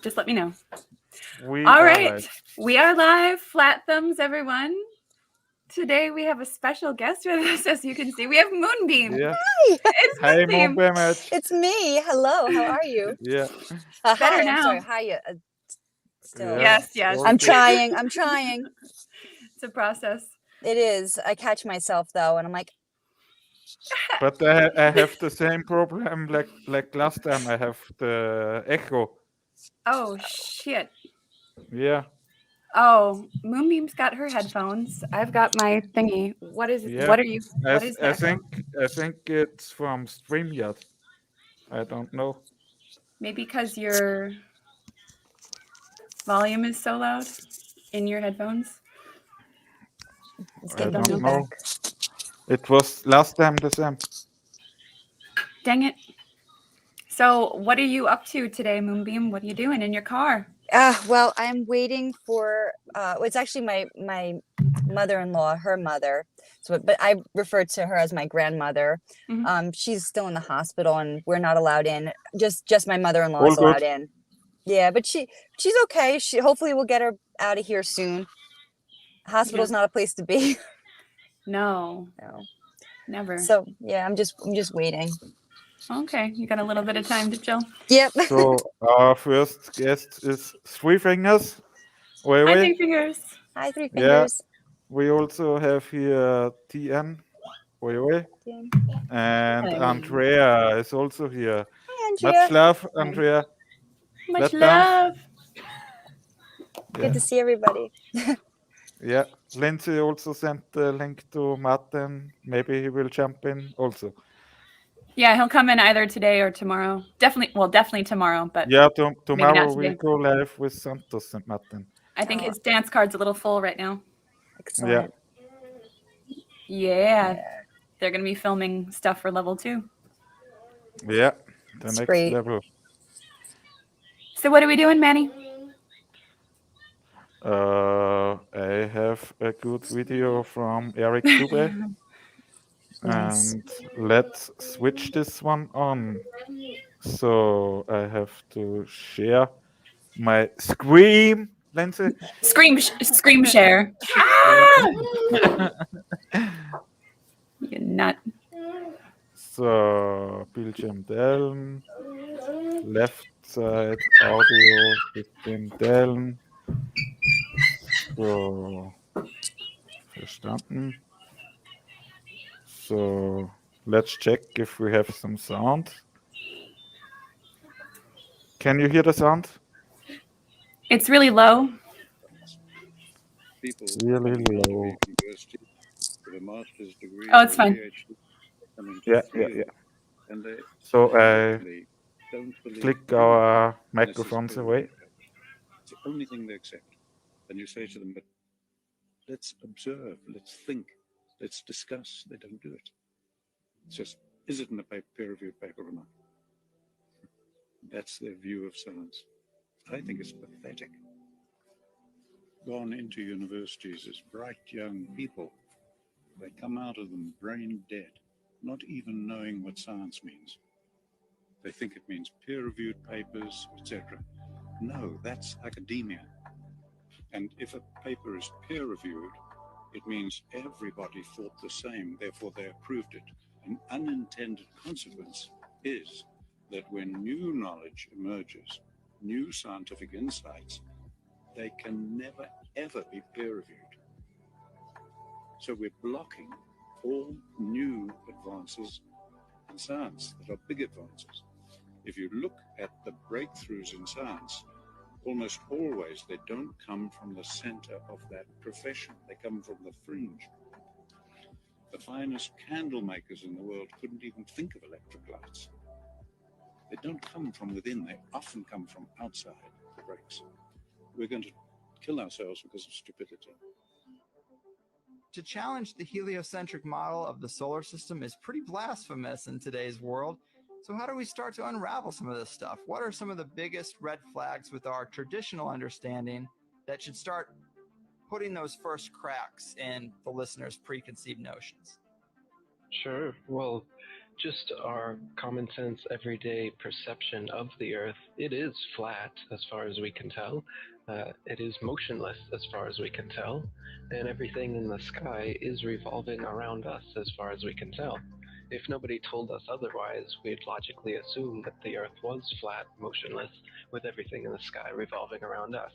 Just let me know. We All are right. live. We are live. Flat thumbs, everyone. Today we have a special guest with us, as you can see. We have Moonbeam. Yeah. Hi, It's Hey, Moonbeam. Moonbeam. it's me. Hello, how are you? Yeah. Better Hi, now. I'm sorry. Hi, still. Yeah. Yes. I'm Okay. trying. I'm trying. It's a process. It is. I catch myself though, and I'm like, But I have the same problem like last time. I have the echo. Oh, shit. Yeah. Oh, Moonbeam's got her headphones. I've got my thingy. What is it? Yeah. What are you? I, What s- is I that? think I think it's from StreamYard. I don't know. Maybe because your volume is so loud in your headphones. it's I getting don't know. don't know. feedback. It was last time the same. Dang it. So, what are you up to today, Moonbeam? What are you doing in your car? Well, I'm waiting for. Well, it's actually my mother-in-law, her mother. So, but I refer to her as my grandmother. Mhm. She's still in the hospital, and we're not allowed in. Just my mother-in-law All is allowed good. in. Yeah, but she's okay. She hopefully we'll get her out of here soon. Hospital's Yeah. not a place to be. No, No. never. So yeah, I'm just waiting. Okay, you got a little bit of time to chill. Yep. So our first guest is Three Fingers. Wait, Hi, wait. Three Fingers. Hi, Three Yeah. Fingers. We also have here TN. Wait, wait. Yeah. And Hello. Andrea is also here. Hi, Much Andrea. love, Hi. Andrea. Much Flat thumbs. love. Good Yeah. to see everybody. Yeah. Lindsay also sent the link to Martin. Maybe he will jump in also. Yeah, he'll come in either today or tomorrow. Definitely tomorrow, but Yeah, maybe tomorrow not we'll today. go live with Santos and Martin. I think Oh, his dance card's a little full right now. Yeah. excellent. Yeah, Yeah, they're going to be filming stuff for level 2. Yeah. The it's next great. level. So what are we doing, Manny? I have a good video from Eric Dubé. Nice. And let's switch this one on. So I have to share my scream, Lindsay. Scream share. Yeah. You nut. So Bildschirm teilen, left side audio Bildschirm teilen. So verstanden. So let's check if we have some sound. Can you hear the sound? It's really low. People Really coming out of low. university with a master's degree Oh, or it's a fine. PhD coming to Yeah. feel, and they So I literally don't believe click anything our unless it's microphones peer away. reviewed. It's the only thing they accept. And you say to them, but let's observe, let's think, let's discuss. They don't do it. It's just, is it in a peer-reviewed paper or not? That's their view of science. I think it's pathetic. Gone into universities as bright young people. They come out of them brain dead, not even knowing what science means. They think it means peer-reviewed papers, etc. No, that's academia. And if a paper is peer-reviewed, it means everybody thought the same, therefore they approved it. An unintended consequence is that when new knowledge emerges, new scientific insights, they can never, ever be peer-reviewed. So we're blocking all new advances in science that are big advances. If you look at the breakthroughs in science, almost always they don't come from the center of that profession. They come from the fringe. The finest candle makers in the world couldn't even think of electric lights. They don't come from within. They often come from outside the breaks. We're going to kill ourselves because of stupidity. To challenge the heliocentric model of the solar system is pretty blasphemous in today's world. So how do we start to unravel some of this stuff? What are some of the biggest red flags with our traditional understanding that should start putting those first cracks in the listener's preconceived notions? Sure. Well, just our common sense, everyday perception of the Earth, it is flat as far as we can tell. It is motionless as far as we can tell, and everything in the sky is revolving around us as far as we can tell. If nobody told us otherwise, we'd logically assume that the Earth was flat, motionless, with everything in the sky revolving around us.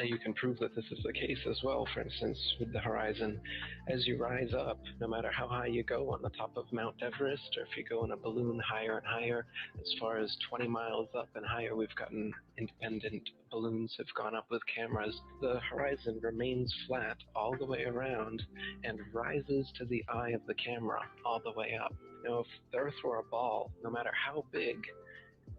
You can prove that this is the case as well, for instance, with the horizon. As you rise up, no matter how high you go on the top of Mount Everest, or if you go in a balloon higher and higher, as far as 20 miles up and higher, we've gotten independent balloons have gone up with cameras. The horizon remains flat all the way around and rises to the eye of the camera all the way up. Now, if the Earth were a ball, no matter how big,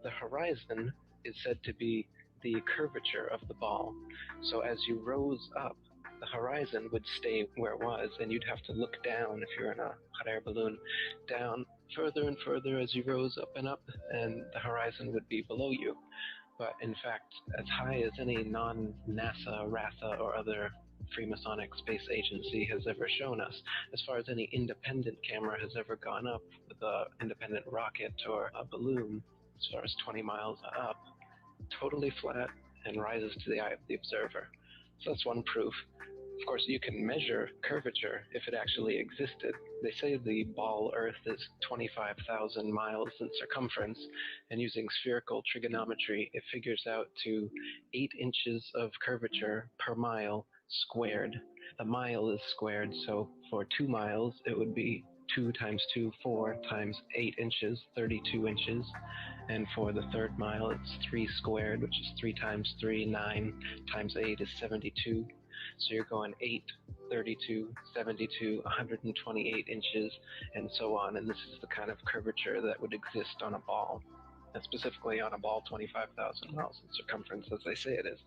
the horizon is said to be the curvature of the ball. So as you rose up, the horizon would stay where it was, and you'd have to look down if you're in a hot air balloon, down further and further as you rose up, and the horizon would be below you. But in fact, as high as any non-NASA, RASA, or other Freemasonic space agency has ever shown us, as far as any independent camera has ever gone up with an independent rocket or a balloon, as far as 20 miles up, totally flat and rises to the eye of the observer. So that's one proof. Of course, you can measure curvature if it actually existed. They say the ball Earth is 25,000 miles in circumference, and using spherical trigonometry, it figures out to 8 inches of curvature per mile squared. The mile is squared, so for 2 miles, it would be 2 times 2, 4 times 8 inches, 32 inches. And for the third mile, it's 3 squared, which is 3 times 3, 9 times 8 is 72. So you're going 8, 32, 72, 128 inches, and so on. And this is the kind of curvature that would exist on a ball, and specifically on a ball 25,000 miles in circumference, as they say it is.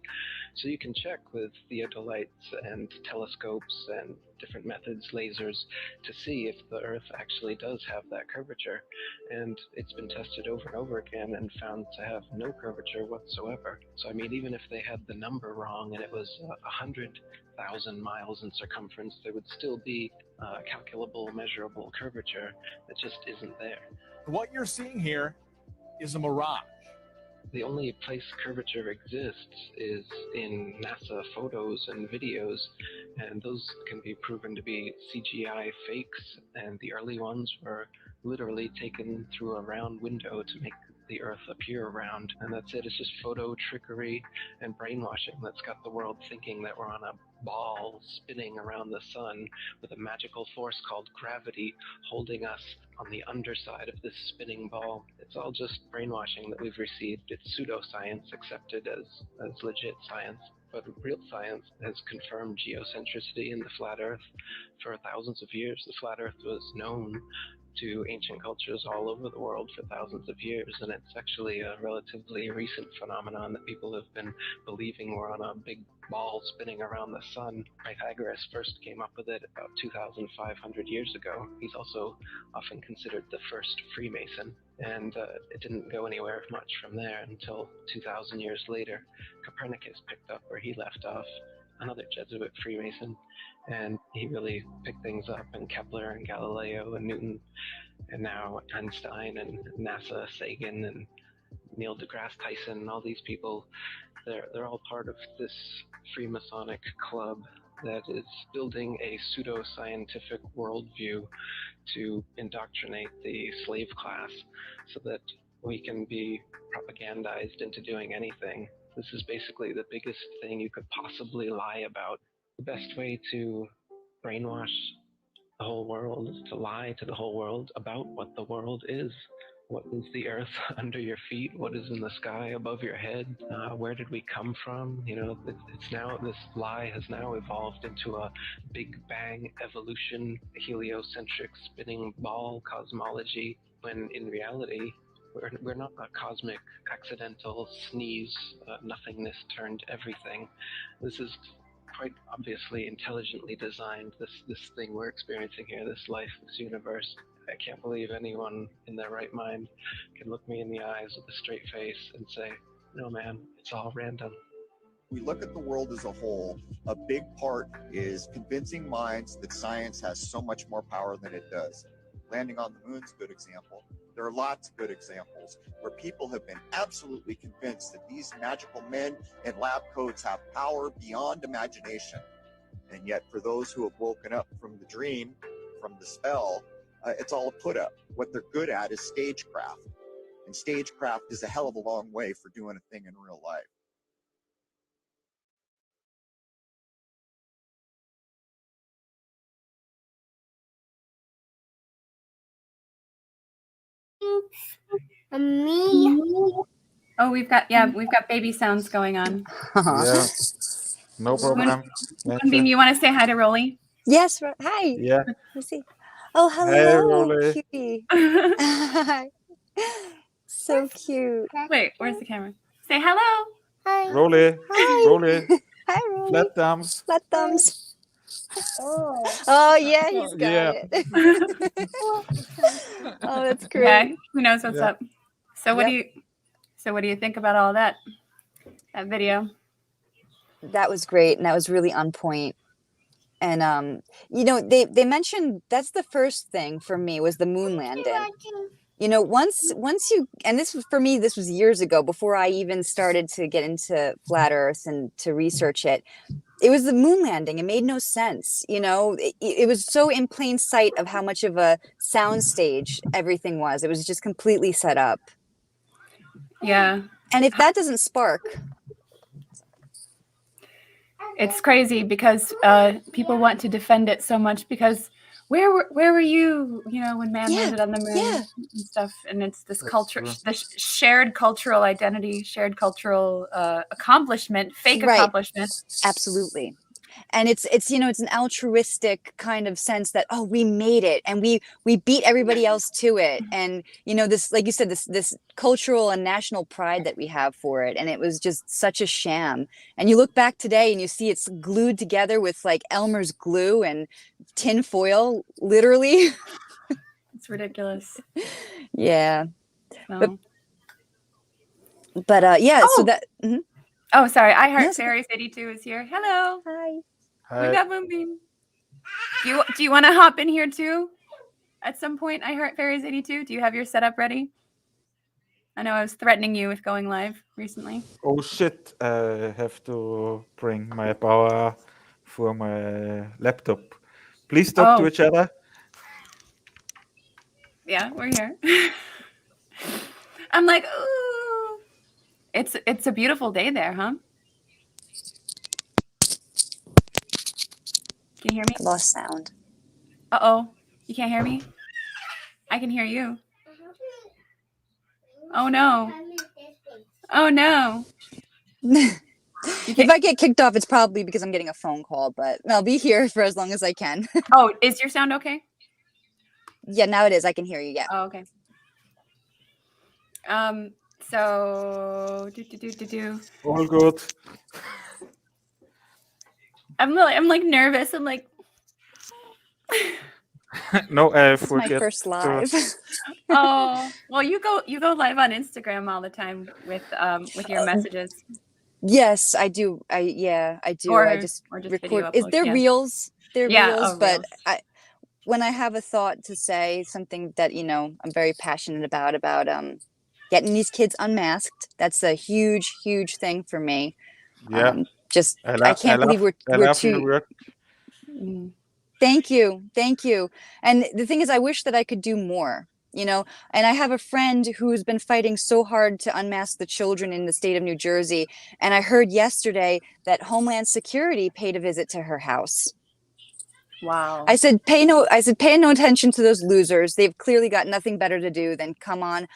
So you can check with theodolites and telescopes and different methods, lasers, to see if the Earth actually does have that curvature. And it's been tested over and over again and found to have no curvature whatsoever. So I mean, even if they had the number wrong and it was 100,000 miles in circumference, there would still be calculable, measurable curvature that just isn't there. What you're seeing here is a mirage. The only place curvature exists is in NASA photos and videos, and those can be proven to be CGI fakes, and the early ones were literally taken through a round window to make the Earth appear round. And that's it. It's just photo trickery and brainwashing that's got the world thinking that we're on a ball spinning around the sun with a magical force called gravity holding us on the underside of this spinning ball. It's all just brainwashing that we've received. It's pseudoscience accepted as legit science. But real science has confirmed geocentricity in the flat Earth for thousands of years. The flat Earth was known to ancient cultures all over the world for thousands of years, and it's actually a relatively recent phenomenon that people have been believing we're on a big ball spinning around the sun. Pythagoras first came up with it about 2,500 years ago. He's also often considered the first Freemason, and it didn't go anywhere much from there until 2,000 years later. Copernicus picked up where he left off, another Jesuit Freemason, and he really picked things up, and Kepler and Galileo and Newton, and now Einstein and NASA, Sagan and Neil deGrasse Tyson, and all these people, they're all part of this Freemasonic club that is building a pseudo-scientific worldview to indoctrinate the slave class so that we can be propagandized into doing anything. This is basically the biggest thing you could possibly lie about. The best way to brainwash the whole world is to lie to the whole world about what the world is. What is the Earth under your feet? What is in the sky above your head? Where did we come from? You know, it's now, this lie has now evolved into a Big Bang evolution, heliocentric spinning ball cosmology, when in reality, we're not a cosmic accidental sneeze, nothingness turned everything. This is quite obviously intelligently designed, this thing we're experiencing here, this life, this universe. I can't believe anyone in their right mind can look me in the eyes with a straight face and say, no man, it's all random. We look at the world as a whole. A big part is convincing minds that science has so much more power than it does. landing on the moon's a good example. There are lots of good examples where people have been absolutely convinced that these magical men in lab coats have power beyond imagination. And yet, for those who have woken up from the dream, from the spell, it's all a put up. What they're good at is stagecraft. And stagecraft is a hell of a long way for doing a thing in real life. Me. Oh, we've got baby sounds going on. Yeah, no problem. Moonbeam, you want to say hi to Rolly? Yes. Hi. Yeah. Let's see. Oh, Hey, hello, Rolly. cutie. So cute. Wait, where's the camera? Say hello. Hi. Rolly, Hi. Rolly, Hi, Rolly. flat thumbs. Flat thumbs. Oh. Oh, yeah, he's got Yeah. it. Oh, that's great. Yeah, who knows what's Yeah. up? So what do you think about all that video? That was great, and that was really on point. And you know, they mentioned that's the first thing for me was the moon landing. You know, once you, and this was for me, this was years ago before I even started to get into flat earth and to research it. It was the moon landing. It made no sense. You know, it was so in plain sight of how much of a soundstage everything was. It was just completely set up. Yeah. And if that doesn't spark, It's crazy because people want to defend it so much because where were you, when man Yeah, landed on the moon yeah. and stuff, and it's this That's culture, true. this shared cultural identity, shared cultural accomplishment, fake Right. accomplishment. Absolutely. And it's it's an altruistic kind of sense that, oh, we made it and we beat everybody else to it. And this, like you said, this cultural and national pride that we have for it. And it was just such a sham. And you look back today and you see it's glued together with like Elmer's glue and tin foil, literally. It's ridiculous. Yeah. So. But yeah, so Oh! that mhm. Oh, sorry. I Heart Yes. Fairies 82 is here. Hello. Hi. We Hi. got Moonbeam. Do you want to hop in here too? At some point, I Heart Fairies 82. Do you have your setup ready? I know I was threatening you with going live recently. Oh shit, I have to bring my power for my laptop. Please talk to Oh. each other. Yeah, we're here. I'm like, ooh. It's a beautiful day there, huh? Can you hear me? Lost sound. Uh-oh. You can't hear me? I can hear you. Oh no. Oh no. If I get kicked off, it's probably because I'm getting a phone call, but I'll be here for as long as I can. Oh, is your sound okay? Yeah, now it is. I can hear you. Yeah. Oh, okay. So All good. I'm like nervous. I'm like No, I It's my forget first to- live. oh, well, you go live on Instagram all the time with your messages. Yes, I do. I do. I just or just record. video Is upload, there yeah. reels? They're Yeah, reels, oh, but reels. when I have a thought to say something that I'm very passionate about getting these kids unmasked. That's a huge, huge thing for me. Yeah. Just I I can't believe love we're your too. work. Mm. Thank you. And the thing is, I wish that I could do more, and I have a friend who's been fighting so hard to unmask the children in the state of New Jersey. And I heard yesterday that Homeland Security paid a visit to her house. Wow. I said, pay no attention to those losers. They've clearly got nothing better to do than come on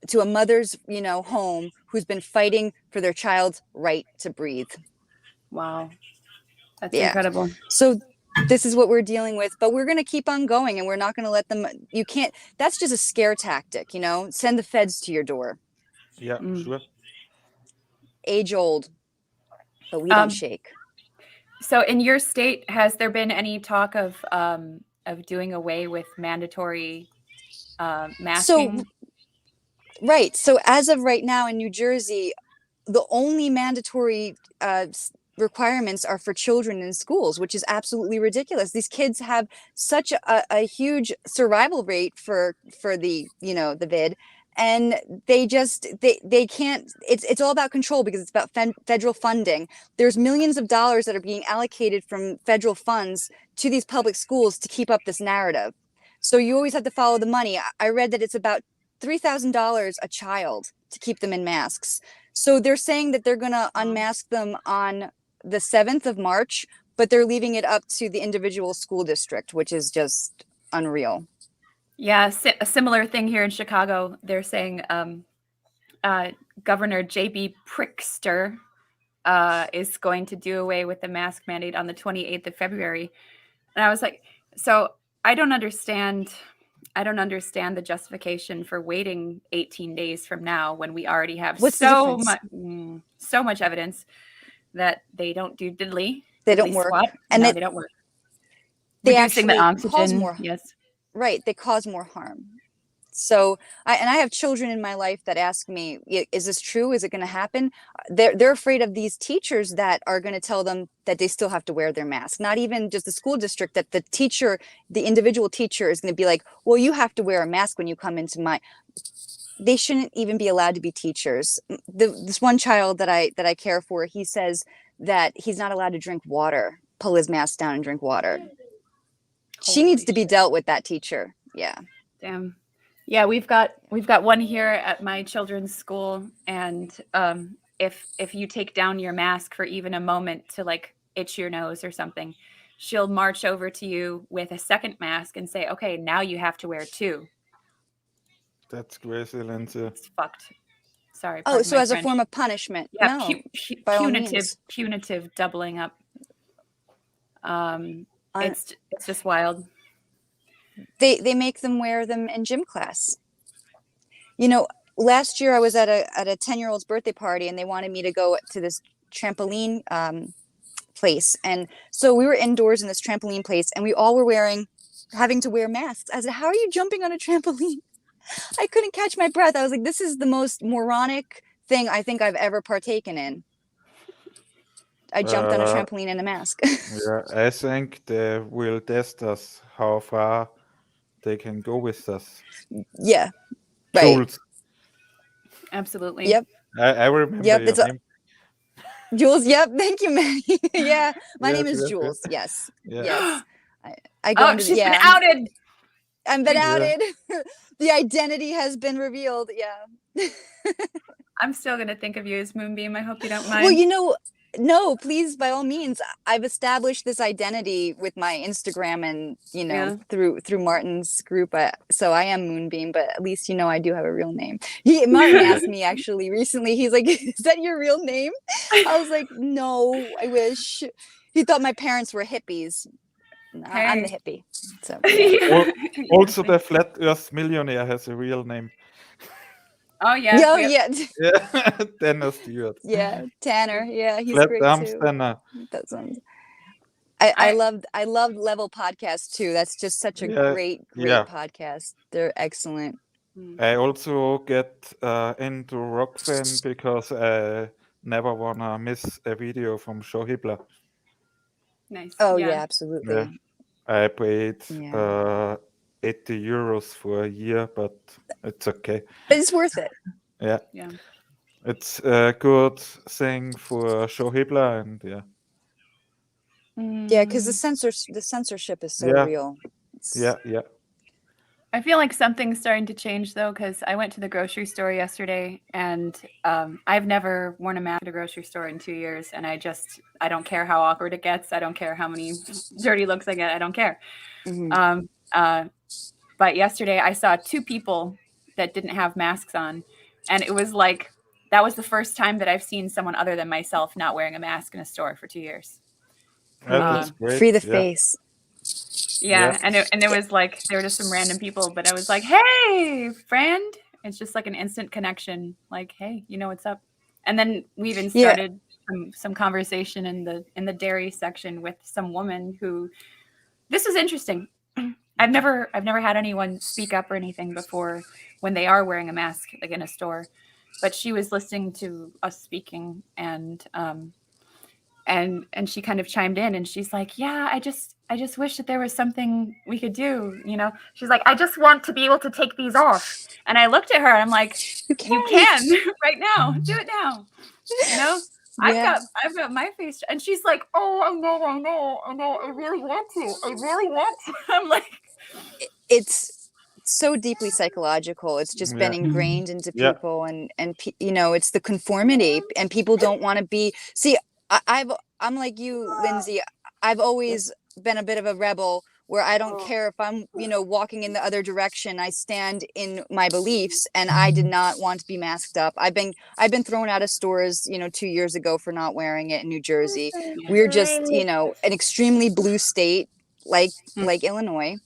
to a mother's, home who's been fighting for their child's right to breathe. Wow. That's Yeah. incredible. So this is what we're dealing with, but we're going to keep on going and we're not going to let them, that's just a scare tactic, send the feds to your door. Yeah, sure. Age old, but we don't shake. So in your state, has there been any talk of doing away with mandatory masking? So as of right now in New Jersey, the only mandatory requirements are for children in schools, which is absolutely ridiculous. These kids have such a huge survival rate for the, the vid, and they can't. It's all about control because it's about federal funding. There's millions of dollars that are being allocated from federal funds to these public schools to keep up this narrative. So you always have to follow the money. I read that it's about $3,000 a child to keep them in masks. So they're saying that they're going to unmask them on the 7th of March, but they're leaving it up to the individual school district, which is just unreal. Yeah, a similar thing here in Chicago. They're saying Governor J.B. Pritzker is going to do away with the mask mandate on the 28th of February. And I was like, so I don't understand the justification for waiting 18 days from now when we already have so much evidence that they don't do diddly. They don't work. Squat. And no, they don't work. They Reducing the oxygen. Cause more, yes. Right. They cause more harm. So I have children in my life that ask me, is this true? Is it going to happen? They're afraid of these teachers that are going to tell them that they still have to wear their mask. Not even just the school district, that the individual teacher is going to be like, well, you have to wear a mask when you come into they shouldn't even be allowed to be teachers. This one child that I care for, he says that he's not allowed to drink water, pull his mask down and drink water. She needs to be dealt with, that teacher. Yeah. Damn. Yeah, we've got one here at my children's school, and if you take down your mask for even a moment to like itch your nose or something, she'll march over to you with a second mask and say, "Okay, now you have to wear 2." That's crazy, Lindsay. It's fucked. Sorry. Oh, so as French. a form of punishment? Yeah, No, punitive doubling up. It's just wild. They make them wear them in gym class. Last year I was at a 10-year-old's birthday party, and they wanted me to go to this trampoline place. And so we were indoors in this trampoline place, and we all were having to wear masks. I said, how are you jumping on a trampoline? I couldn't catch my breath. I was like, this is the most moronic thing I think I've ever partaken in. I jumped on a trampoline in a mask. Yeah, I think they will test us how far they can go with us. Yeah, right. Jules. Absolutely. Yep. I remember your name. Jules. Yep. Thank you, Manny. Yeah, my name is yes, Jules. yes. Yes. I go she's been outed. I've been outed. The identity has been revealed. Yeah. I'm still gonna think of you as Moonbeam. I hope you don't mind. Well, no, please, by all means. I've established this identity with my Instagram and through Martin's group. So I am Moonbeam, but at least I do have a real name. Martin asked me actually recently. He's like, "Is that your real name?" I was like, "No, I wish." He thought my parents were hippies. Hey. I'm the hippie. So Also, the Flat Earth Millionaire has a real name. Oh yeah. Yeah. Yeah, Tanner Stewart. Yeah, Tanner. Yeah, he's Flat great Arms too. Tanner. That sounds. I loved Level Podcast too. That's just such a great podcast. They're excellent. I also get into rock fan because I never wanna miss a video from Schauberger. Nice. Oh yeah, absolutely. Yeah. I paid 80 euros for a year, but it's okay. But it's worth it. Yeah. Yeah. It's a good thing for Schauberger, and Yeah, because the censorship is so real. Yeah. I feel like something's starting to change though, because I went to the grocery store yesterday, and I've never worn a mask at a grocery store in 2 years, and I don't care how awkward it gets. I don't care how many dirty looks I get. I don't care. Mm-hmm. But yesterday I saw 2 people that didn't have masks on, and it was like that was the first time that I've seen someone other than myself not wearing a mask in a store for 2 years. That's great. Free the face. Yeah, and it was like they were just some random people, but I was like, "Hey, friend!" It's just like an instant connection. Like, "Hey, you know what's up?" And then we even started some conversation in the dairy section with some woman who. This is interesting. I've never had anyone speak up or anything before when they are wearing a mask, like in a store, but she was listening to us speaking, and and she kind of chimed in, and she's like, yeah, I just wish that there was something we could do, you know. She's like, I just want to be able to take these off. And I looked at her and I'm like, you can right now, do it now, you know. Yeah. I've got my face, and she's like, oh, I know, I really want to. I'm like, It's so deeply psychological. It's just been ingrained into people, and you know, it's the conformity, and people don't want to be. See, I'm like you, Lindsay. I've always been a bit of a rebel, where I don't care if I'm, you know, walking in the other direction. I stand in my beliefs, and I did not want to be masked up. I've been thrown out of stores, you know, 2 years ago for not wearing it in New Jersey. We're just, you know, an extremely blue state, like Illinois.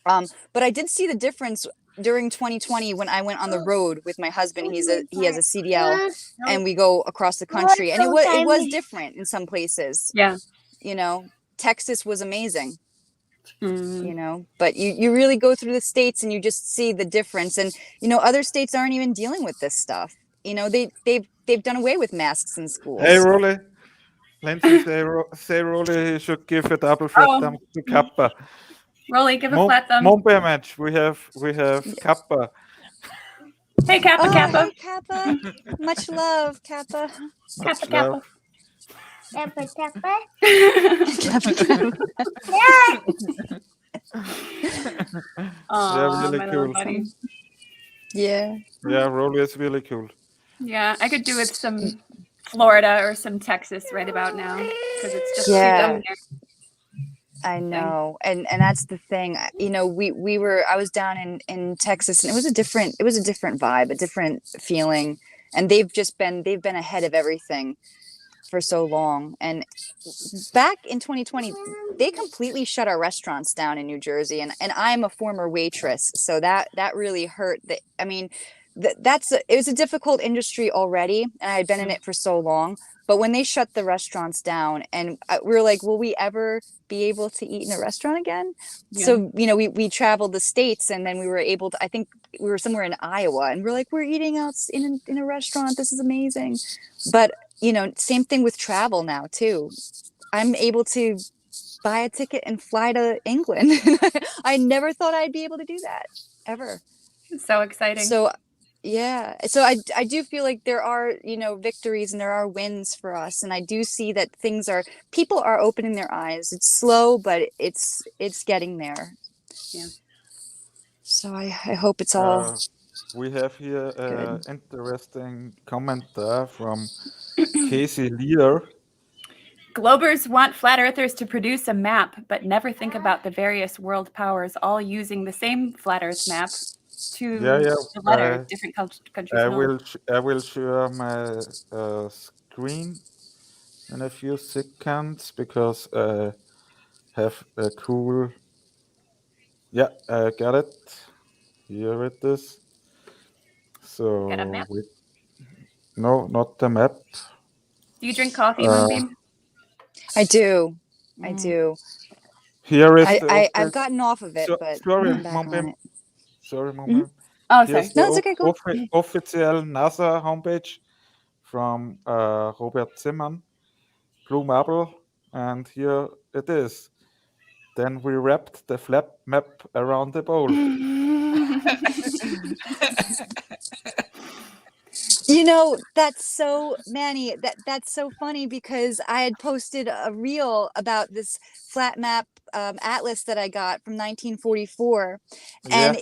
But I did see the difference during 2020 when I went on the road with my husband. He has a CDL, and we go across the country, and it was different in some places. Yeah. You know, Texas was amazing. You know, but you really go through the states and you just see the difference. And, you know, other states aren't even dealing with this stuff. You know, they've done away with masks in schools. Hey, Rolly. Lindsay, say Rolly, he should give a double flat thumb to Kappa. Rolly, give a flat thumb. Moonbeam match. We have Kappa. Hey, Kappa, Kappa. Hey, Kappa. Much love, Kappa. Kappa, Kappa. Kappa, Kappa. Yeah, really cool. Buddy. Yeah. Yeah, Rolly is really cool. Yeah, I could do with some Florida or some Texas right about now, because it's just too dumb here. I know. And that's the thing. You know, I was down in Texas, and it was a different vibe, a different feeling. And they've been ahead of everything for so long. And back in 2020, they completely shut our restaurants down in New Jersey. And I'm a former waitress, so that really hurt. I mean, it was a difficult industry already, and I had been in it for so long. But when they shut the restaurants down, and we were like, will we ever be able to eat in a restaurant again? Yeah. So, you know, we traveled the states, and then we were able to, I think we were somewhere in Iowa, and we're like, we're eating out in a restaurant. This is amazing. But, you know, same thing with travel now too. I'm able to buy a ticket and fly to England. I never thought I'd be able to do that ever. It's so exciting. So yeah. So I do feel like there are, you know, victories and there are wins for us. And I do see that people are opening their eyes. It's slow, but it's getting there. Yeah. So I hope it's all. We have here an interesting comment from Casey Leader. Globers want flat earthers to produce a map, but never think about the various world powers all using the same flat earth map to the letter, different countries. I will share my screen in a few seconds, because I have a cool. Yeah, I got it. Here it is. So got a map? No, not the map. Do you drink coffee, Moonbeam? I do. I do. Here is I've gotten off of it, but sorry, I'm back on it. Sorry, Moonbeam. Oh, sorry. No, it's okay. Go. Official NASA homepage from Robert Zimmermann, Blue Marble, and here it is. Then we wrapped the flap map around the bowl. You know, that's so Manny. That's so funny, because I had posted a reel about this flat map atlas that I got from 1944, and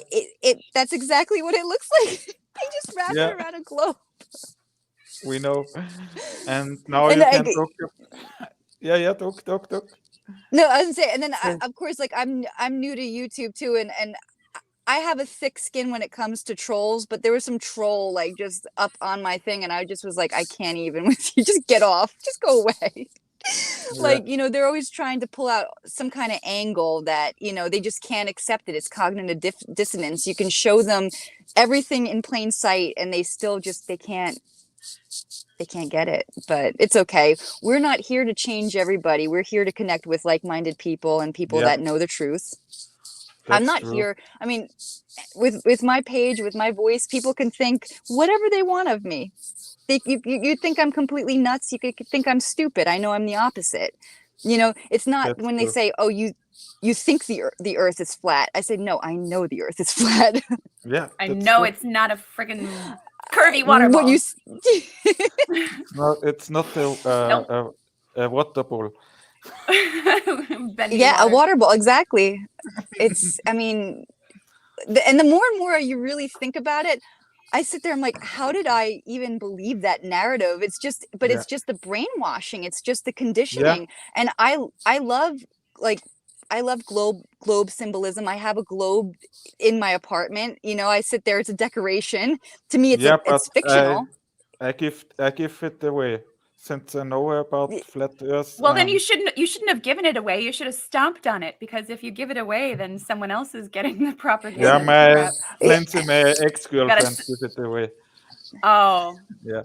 that's exactly what it looks like. They just wrapped it around a globe. We know, and now you can talk. Talk. No, I was gonna say, and then of course, like I'm new to YouTube too, and I have a thick skin when it comes to trolls, but there was some troll like just up on my thing, and I just was like, I can't even with you. Just get off. Just go away. Like, you know, they're always trying to pull out some kind of angle that, you know, they just can't accept it. It's cognitive dissonance. You can show them everything in plain sight, and they still they can't get it. But it's okay. We're not here to change everybody. We're here to connect with like-minded people and people that know the truth. I'm not here. I mean, with my page, with my voice, people can think whatever they want of me. you think I'm completely nuts. You could think I'm stupid. I know I'm the opposite. It's not That's when they true. say, "Oh, you think the Earth is flat." I say, "No, I know the Earth is flat." Yeah, I that's know true. it's not a friggin' curvy water What ball. you It's not a water ball. Bending yeah, a water. water ball, exactly. It's, I mean, and the more and more you really think about it, I sit there, I'm like, how did I even believe that narrative? But Yeah. it's just the brainwashing. It's just the Yeah. conditioning. And I love, like, I love globe symbolism. I have a globe in my apartment. I sit there, it's a decoration. To me, Yeah, but it's fictional. I give it away since I know about flat Earth. Well, then you shouldn't have given it away. You should have stomped on it, because if you give it away, then someone else is getting the propaganda. Yeah, crap. Lindsay, my ex-girlfriend, s- give it away. Oh, Yeah.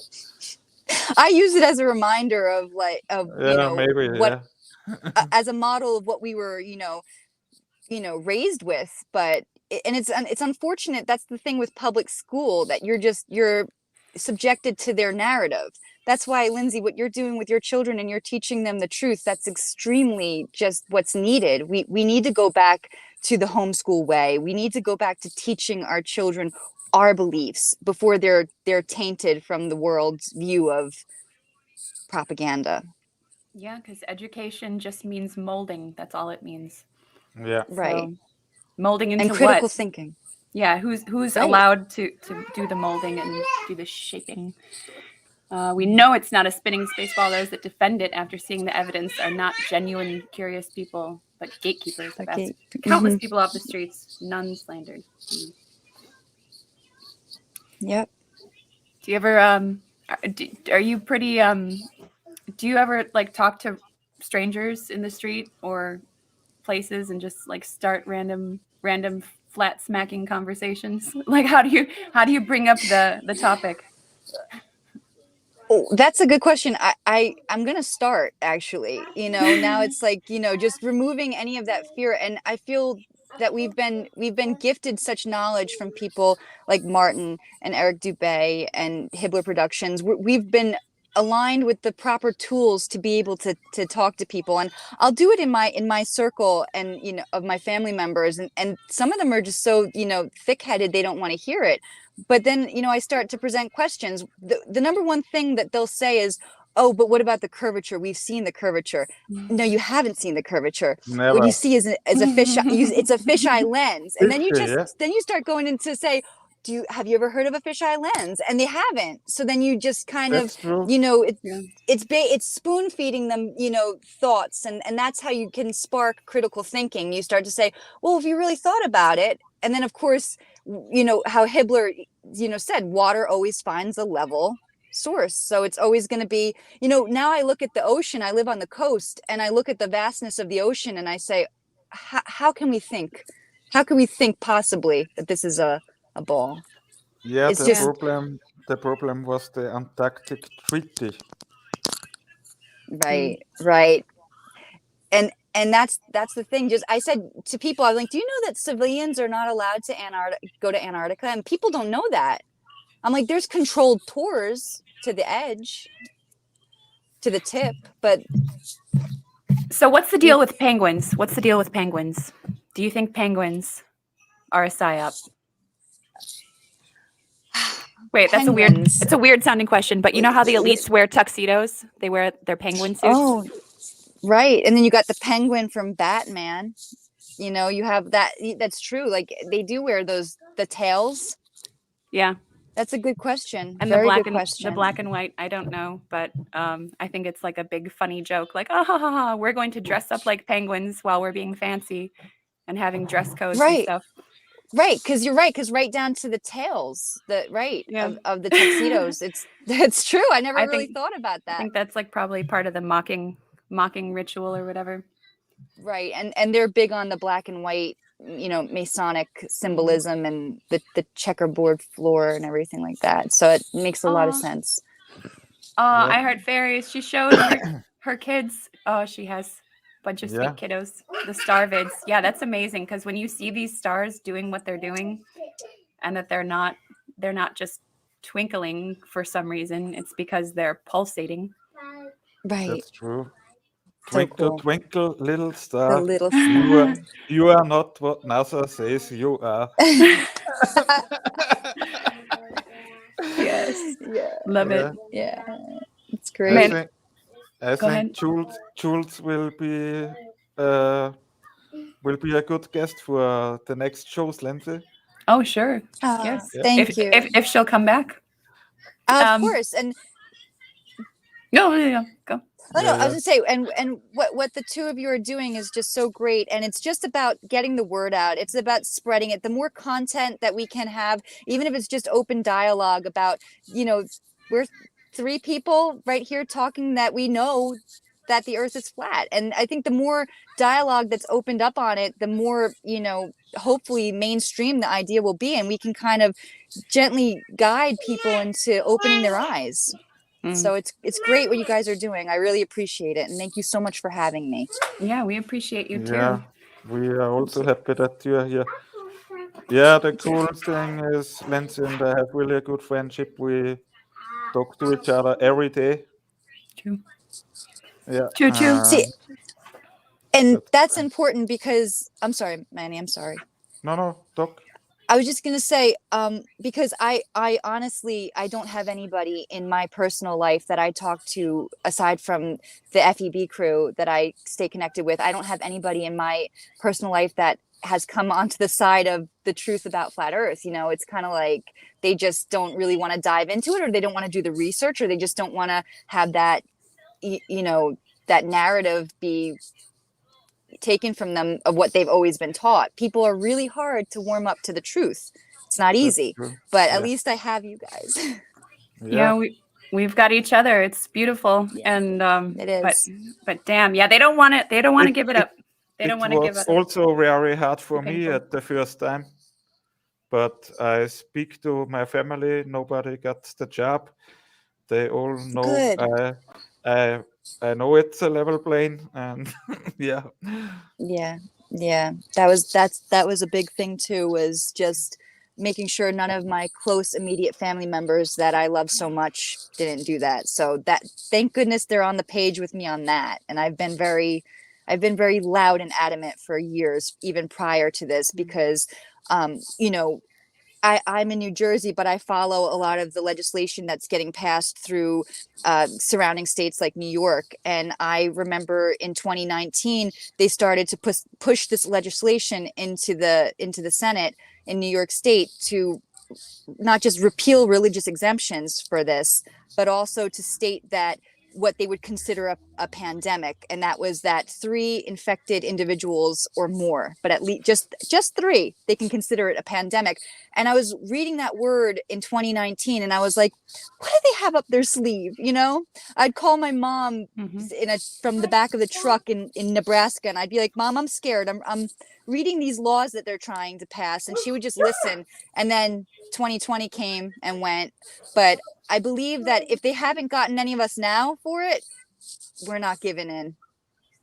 I use it as a reminder of Yeah, maybe. what Yeah. as a model of what we were, raised with. But and it's unfortunate. That's the thing with public school, that you're subjected to their narrative. That's why, Lindsay, what you're doing with your children and you're teaching them the truth, that's extremely just what's needed. We need to go back to the homeschool way. We need to go back to teaching our children our beliefs before they're tainted from the world's view of propaganda. yeah, because education just means molding. That's all it means. Yeah. Right. So, molding into And critical what? thinking. Yeah, who's Right. allowed to do the molding and do the shaping? We know it's not a spinning space ball. Those that defend it after seeing the evidence are not genuine, curious people, but gatekeepers. I've asked countless people off the streets, none slandered. Yep. Do you ever are you pretty do you ever like talk to strangers in the street or places and just like start random flat smacking conversations? Like how do you bring up the topic? Oh, that's a good question. I'm gonna start, actually. Now it's like, just removing any of that fear. And I feel that we've been gifted such knowledge from people like Martin and Eric Dubay and Hibbler Productions. We've been aligned with the proper tools to be able to talk to people. And I'll do it in my circle, and of my family members, and some of them are just so thick-headed, they don't want to hear it. But then, I start to present questions. The number one thing that they'll say is, "Oh, but what about the curvature? We've seen the curvature." No, you haven't seen the curvature. Never. What you see is a fish. It's a fisheye lens, and then you Fishy, yeah. start going into say, have you ever heard of a fisheye lens? And they haven't. So then you just kind That's of, true. it's spoon feeding them, thoughts, and that's how you can spark critical thinking. You start to say, well, if you really thought about it, and then of course, how Hibbler, said, water always finds a level source. So it's always going to be, now I look at the ocean, I live on the coast, and I look at the vastness of the ocean, and I say, how can we think possibly that this is a ball? Yeah, It's the problem was the Antarctic Treaty. Right. And that's the thing. Just, I said to people, I was like, do you know that civilians are not allowed to go to Antarctica? And people don't know that. I'm like, there's controlled tours to the edge, to the tip, but. So what's the deal with penguins? What's the deal with penguins? Do you think penguins are a psyop? Wait, that's it's a weird sounding question, but you know how the elites wear tuxedos? They wear their penguin suits. Oh, right. And then you got the penguin from Batman. You have that. That's true. Like, they do wear the tails. Yeah. That's a good question. And Very the good question. The black and white, I don't know, but I think it's like a big funny joke. Like, we're going to dress up like penguins while we're being fancy and having dress codes and stuff. Right, because you're right. Because right down to the tails, of the tuxedos. That's true. I never really thought about that. I think that's like probably part of the mocking ritual or whatever. Right, and they're big on the black and white, Masonic symbolism and the checkerboard floor and everything like that. So it makes a lot of sense. I heard fairies. She showed her kids. Oh, she has bunch of sweet kiddos, the starvids. Yeah, that's amazing, because when you see these stars doing what they're doing, and that they're not just twinkling for some reason, it's because they're pulsating. Right. That's true. So Twinkle, cool. twinkle, little The star. little You are not what NASA says you are. Yes. Yeah. Love it. Yeah. It's I great. think I Go ahead. think Jules will be a good guest for the next shows, Lindsay. Oh, sure. Yes. Yeah. Thank you. If she'll come back. Of course. And No, go. oh no, I was Yeah. gonna say, and what the two of you are doing is just so great, and it's just about getting the word out. It's about spreading it. The more content that we can have, even if it's just open dialogue about, we're 3 people right here talking that we know that the earth is flat, and I think the more dialogue that's opened up on it, the more hopefully mainstream the idea will be, and we can kind of gently guide people into opening their eyes. So it's great what you guys are doing. I really appreciate it, and thank you so much for having me. Yeah, we appreciate you too. Yeah, we are also happy that you are here. Yeah, the cool thing is Lindsay and I have really a good friendship. We talk to each other every day. True. Yeah. True. See, and that's important because I'm sorry, Manny. I'm sorry. No, talk. I was just gonna say, because I honestly I don't have anybody in my personal life that I talk to aside from the FEB crew that I stay connected with. I don't have anybody in my personal life that has come onto the side of the truth about flat Earth. It's kind of like they just don't really want to dive into it, or they don't want to do the research, or they just don't want to have that, that narrative be taken from them of what they've always been taught. People are really hard to warm up to the truth. It's not easy, but at least I have you guys. Yeah, we've got each other. It's beautiful, and it is. But damn, yeah, they don't want it. They don't want to give it up. They don't want to give it It up. was also very hard for me Painful. at the first time, but I speak to my family. Nobody got the job. They all know Good. I know it's a level plane, and yeah. That was a big thing too, was just making sure none of my close immediate family members that I love so much didn't do that. So that, thank goodness they're on the page with me on that. And I've been very loud and adamant for years, even prior to this, because I'm in New Jersey, but I follow a lot of the legislation that's getting passed through surrounding states like New York. And I remember in 2019, they started to push this legislation into the Senate in New York State to not just repeal religious exemptions for this, but also to state that what they would consider a pandemic, and that was that 3 infected individuals or more, but at least just 3, they can consider it a pandemic. And I was reading that word in 2019, and I was like, what do they have up their sleeve? I'd call my mom from the back of the truck in Nebraska, and I'd be like, Mom, I'm scared. I'm reading these laws that they're trying to pass, and she would just listen. And then 2020 came and went, but I believe that if they haven't gotten any of us now for it, we're not giving in.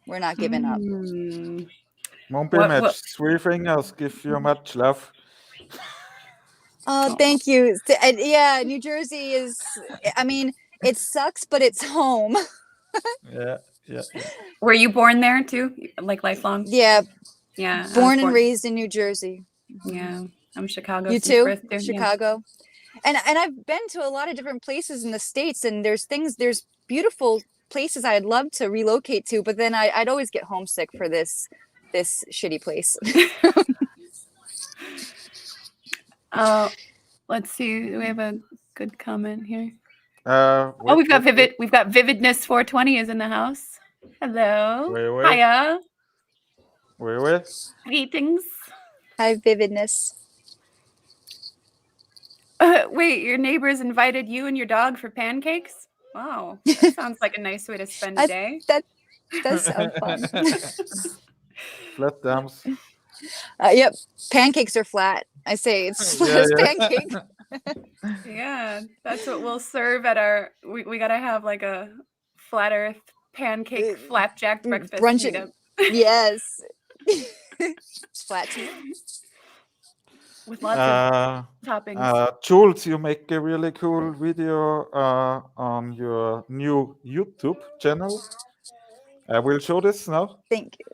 We're not giving up. Moonbeam, 3 fingers give you much love. Oh, thank you. And yeah, New Jersey is, I mean, it sucks, but it's home. Yeah. Were you born there too? Like lifelong? Yeah. Yeah. Born and raised in New Jersey. Yeah. I'm Chicago. You too? Birth too. Chicago. Yeah. And I've been to a lot of different places in the States, and there's beautiful places I'd love to relocate to, but then I'd always get homesick for this shitty place. Let's see. Do we have a good comment here? We've got Vivid. We've got Vividness 420 is in the house. Hello. Hiya. Greetings. Hi, Vividness. Wait, your neighbors invited you and your dog for pancakes? Wow, that sounds like a nice way to spend a day. That does sound fun. Flat thumbs. Yep, pancakes are flat. I say it's flat as pancake. Yeah, that's what we'll serve at our. We gotta have like a flat Earth pancake flapjack breakfast meetup. Yes, it's flat too. with lots of toppings. Jules, you make a really cool video on your new YouTube channel. I will show this now. Thank you.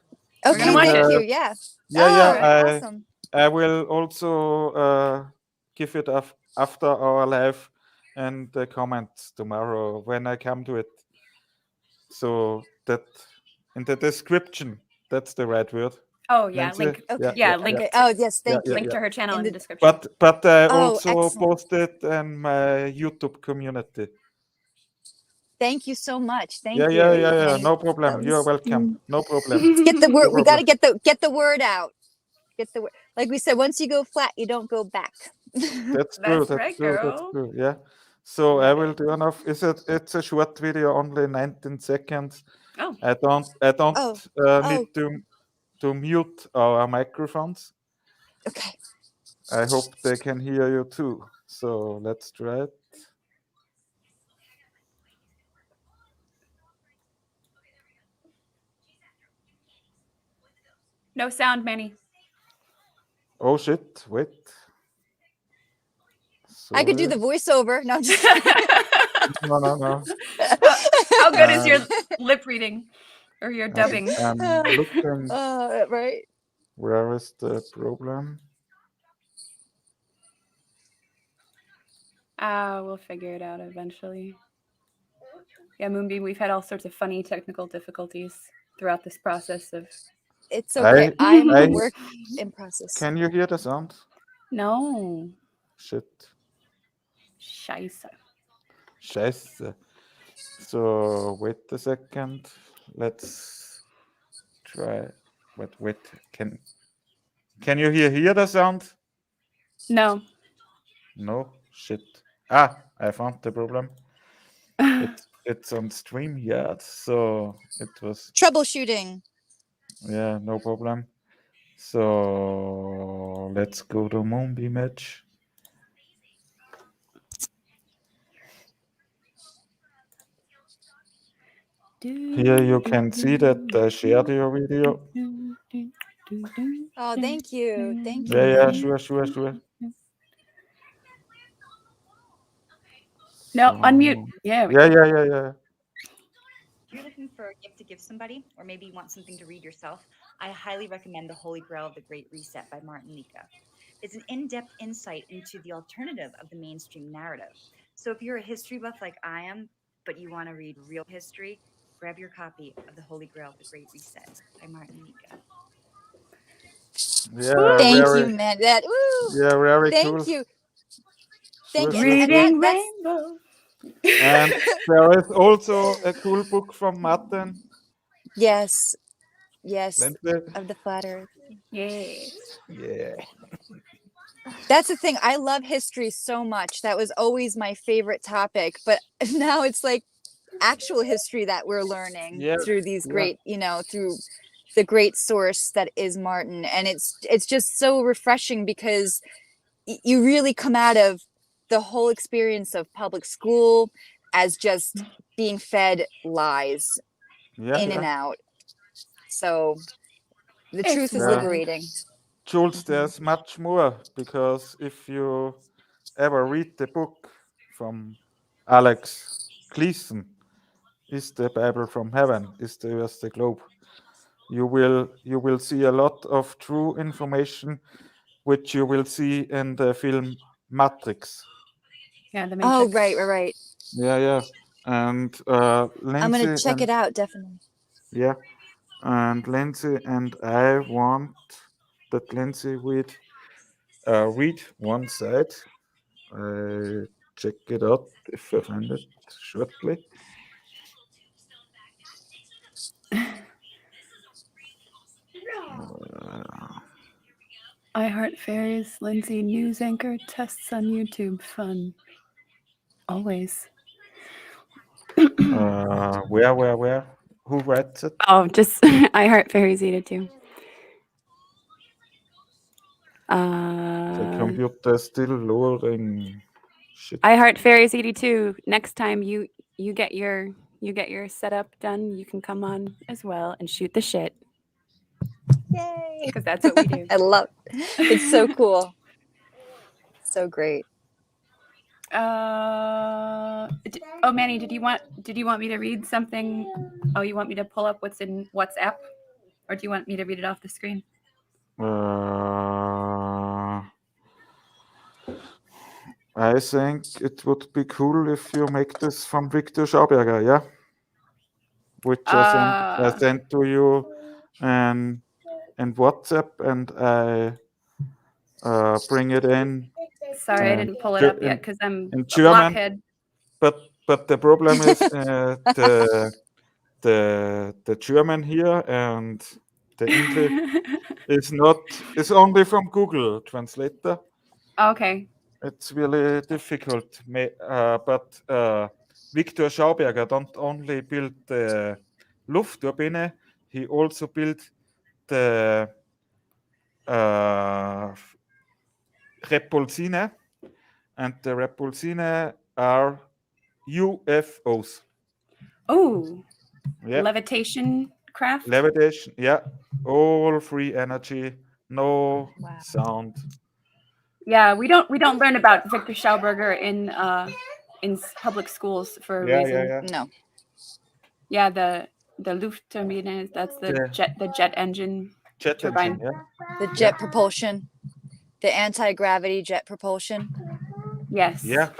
We're gonna Okay, watch thank it. you. Yeah. Yeah, Awesome. I will also give it after our live and the comments tomorrow when I come to it. So that in the description, that's the right word. Oh yeah, Lindsay? link. Okay. Yeah, link. Okay. Oh yes, thank you. Link to her channel in the description. But I Oh, also excellent. posted in my YouTube community. Thank you so much. Thank you. Yeah. And No problem. You're welcome. No problem. get the word. No We got to problem. get the word out. Get the word. Like we said, once you go flat, you don't go back. That's true. That's right, That's girl. true. Yeah. So I will turn off. It's a short video, only 19 seconds. Oh. I don't need to mute our microphones. Okay. I hope they can hear you too. So let's try it. No sound, Manny. Oh shit! Wait. I could do the voiceover. No, just No. How good is your lip reading or your dubbing? I'm looking. Right. Where is the problem? We'll figure it out eventually. Yeah, Moonbeam, we've had all sorts of funny technical difficulties throughout this process of. It's okay. I'm a work in process. Can you hear the sound? No. Shit. Scheiße. So wait a second. Let's try. Wait. Can you hear the sound? No. No. Shit. I found the problem. It's on StreamYard, so it was Troubleshooting. Yeah, no problem. So let's go to Moonbeam Edge. Here you can see that I shared your video. Oh, thank you. Thank you. Yeah, sure. No, unmute. Yeah. Yeah. If you're looking for a gift to give somebody, or maybe you want something to read yourself, I highly recommend The Holy Grail of the Great Reset by Martin Nika. It's an in-depth insight into the alternative of the mainstream narrative. So if you're a history buff like I am, but you want to read real history, grab your copy of The Holy Grail of the Great Reset by Martin Nika. Yeah, thank you, man. That very thank cool. you. Thank you. Reading Rainbow. And there is also a cool book from Martin. Yes. Lindsay. Of the flat earth. Yeah. That's the thing. I love history so much. That was always my favorite topic. But now it's like actual history that we're learning through these great, through the great source that is Martin. And it's just so refreshing because you really come out of the whole experience of public school as just being fed lies in and out. So the truth is liberating. Jules, there's much more, because if you ever read the book from Alex Gleason, Is the Bible from Heaven? Is the Earth the Globe? You will see a lot of true information, which you will see in the film Matrix. Yeah, the Matrix. Oh, right. Yeah. And Lindsay, I'm gonna check it out, definitely. Yeah, and Lindsay and I want that Lindsay would read one side. I check it out if I find it shortly. I Heart Fairies, Lindsay, news anchor, tests on YouTube, fun. Always. Where? Who writes it? Oh, just I Heart Fairies Eat It too. The computer is still loading. Shit. I Heart Fairies 82. Next time you get your setup done, you can come on as well and shoot the shit. Yay! Because that's what we do. I love it. It's so cool. so great. Manny, did you want me to read something? Oh, you want me to pull up what's in WhatsApp, or do you want me to read it off the screen? I think it would be cool if you make this from Viktor Schauberger, yeah? Which I sent to you and WhatsApp, and I bring it in. Sorry, I didn't pull it up yet because I'm in a German. blockhead. But the problem is the German here and the English is only from Google Translator. Okay. It's really difficult. But Viktor Schauberger don't only build the Luftturbine, he also built the Repulsine, and the Repulsine are UFOs. Oh, yeah. Levitation craft? Levitation, yeah. All free energy, no sound. Yeah, we don't learn about Viktor Schauberger in public schools for a reason. Yeah. No. Yeah, the Luftturbine, that's the jet engine turbine. Engine, yeah. The jet propulsion. The anti-gravity jet propulsion. Yes. Yeah.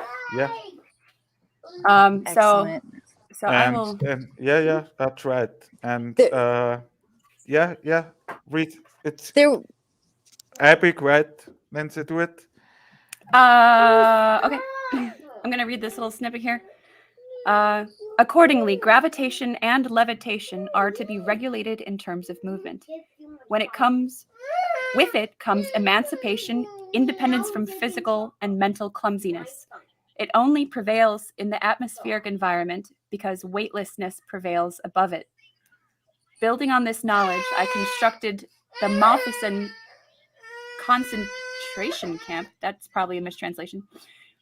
Excellent. So I will. Yeah, that's right. And yeah. Read it. I be quiet. Lindsay, do it. Okay. I'm gonna read this little snippet here. Accordingly, gravitation and levitation are to be regulated in terms of movement. With it comes emancipation, independence from physical and mental clumsiness. It only prevails in the atmospheric environment because weightlessness prevails above it. Building on this knowledge, I constructed the Malthusson concentration camp. That's probably a mistranslation.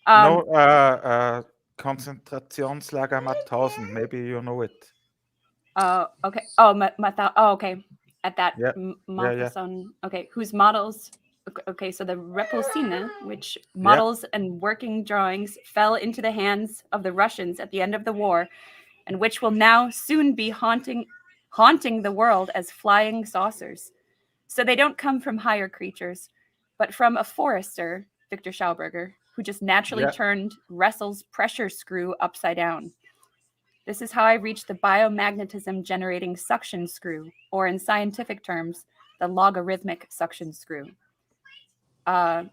Konzentrationslager Mauthausen. Maybe you know it. Okay. Okay. At that Malthusson. Yeah. Okay. Whose models? Okay. So the Repulsine, which models and working drawings fell into the hands of the Russians at the end of the war, and which will now soon be haunting the world as flying saucers. So they don't come from higher creatures, but from a forester, Viktor Schauberger, who just naturally turned Russell's pressure screw upside down. This is how I reached the biomagnetism generating suction screw, or in scientific terms, the logarithmic suction screw. Dr.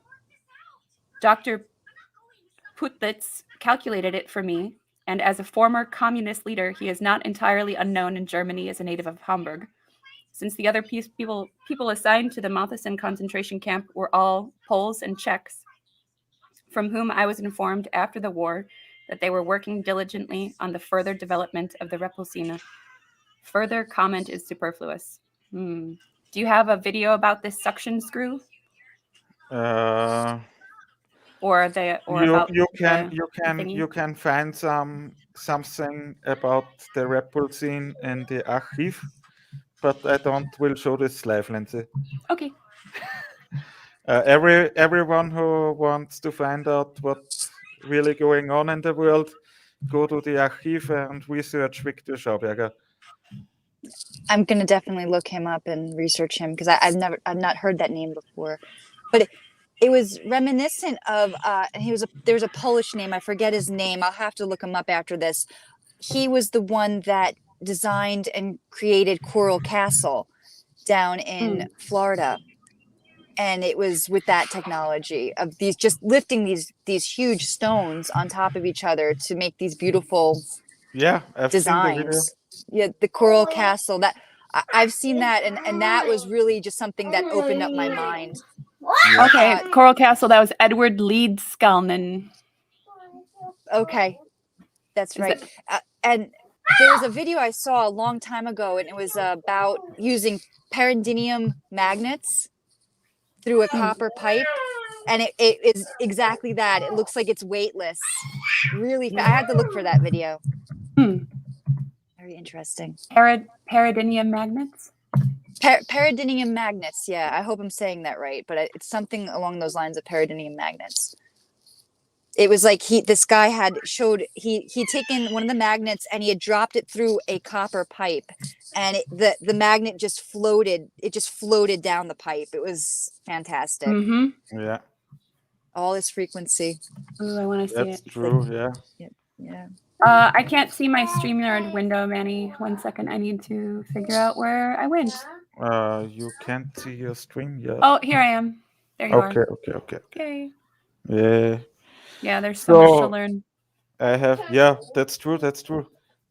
Putlitz calculated it for me, and as a former communist leader, he is not entirely unknown in Germany as a native of Hamburg. Since the other people assigned to the Malthusson concentration camp were all Poles and Czechs, from whom I was informed after the war that they were working diligently on the further development of the Repulsine. Further comment is superfluous. Do you have a video about this suction screw? You can find something about the Repulsine in the archive, but I will show this live, Lindsay. Okay. Everyone who wants to find out what's really going on in the world, go to the archive and research Viktor Schauberger. I'm gonna definitely look him up and research him because I've not heard that name before, but it was reminiscent of there's a Polish name, I forget his name. I'll have to look him up after this. He was the one that designed and created Coral Castle down in Florida. And it was with that technology of these just lifting these huge stones on top of each other to make these beautiful designs. Yeah, the Coral Castle. That I've seen that, and that was really just something that opened up my mind. Okay, Coral Castle. That was Edward Leedskalnin. Okay, that's right. And there was a video I saw a long time ago, and it was about using peridinium magnets through a copper pipe, and it is exactly that. It looks like it's weightless. Really, I had to look for that video. Very interesting. Peridinium magnets? Peridinium magnets, yeah. I hope I'm saying that right, but it's something along those lines of peridinium magnets. It was like this guy had showed he'd taken one of the magnets and he had dropped it through a copper pipe, and the magnet just floated. It just floated down the pipe. It was fantastic. Mm-hmm. Yeah. All this frequency. Ooh, I want to see it. That's true. Yeah. Yeah. I can't see my StreamYard window, Manny. 1 second. I need to figure out where I went. You can't see your stream yet. Oh, here I am. There you are. Okay. Okay. Yeah. Yeah, there's so much to learn. That's true.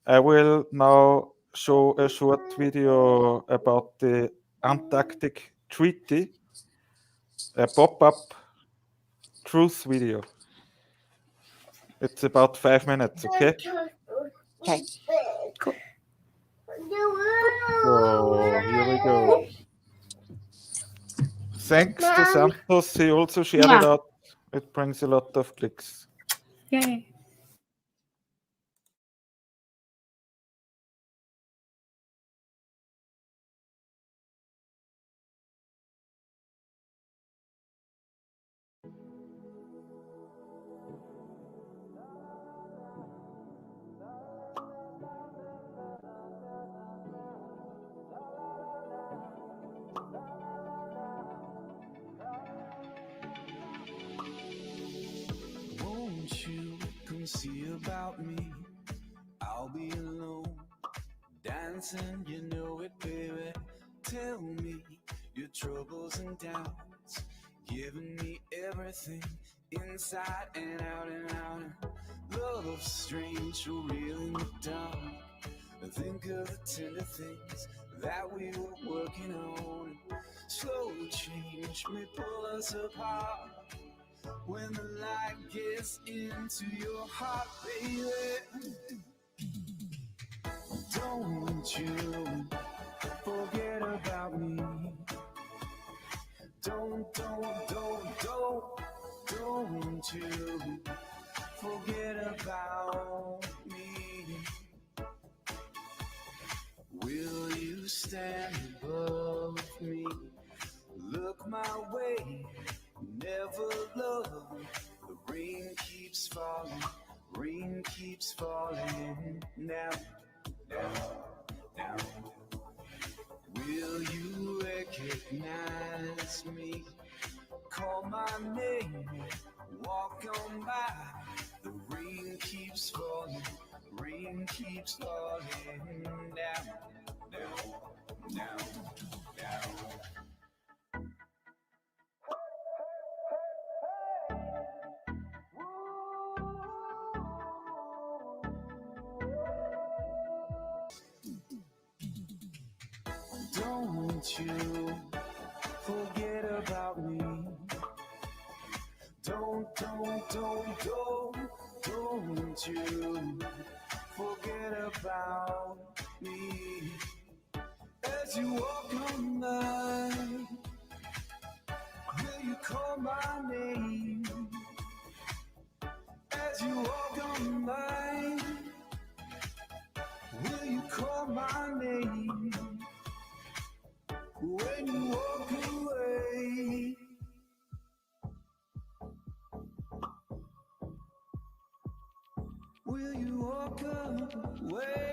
I will now show a short video about the Antarctic Treaty, a pop-up truth video. It's about 5 minutes, okay? Okay. Cool. So here we go. Thanks to Santos, he also shared it out. It brings a lot of clicks. Yay. Won't you come see about me? I'll be alone, dancing, you know it, baby. Tell me your troubles and doubts, giving me everything, inside and out and out. Love strange, so real in the dark. Think of the tender things that we were working on. Slow change may pull us apart. When the light gets into your heart, baby, don't you forget about me. Don't you forget about me. Will you stand above me? Look my way, never love. The rain keeps falling now. Will you recognize me? Call my name, walk on by. The rain keeps falling down. Don't you forget about me. Don't you forget about me. As you walk on by, will you call my name? As you walk on by, will you call my name? When you walk away, will you walk away?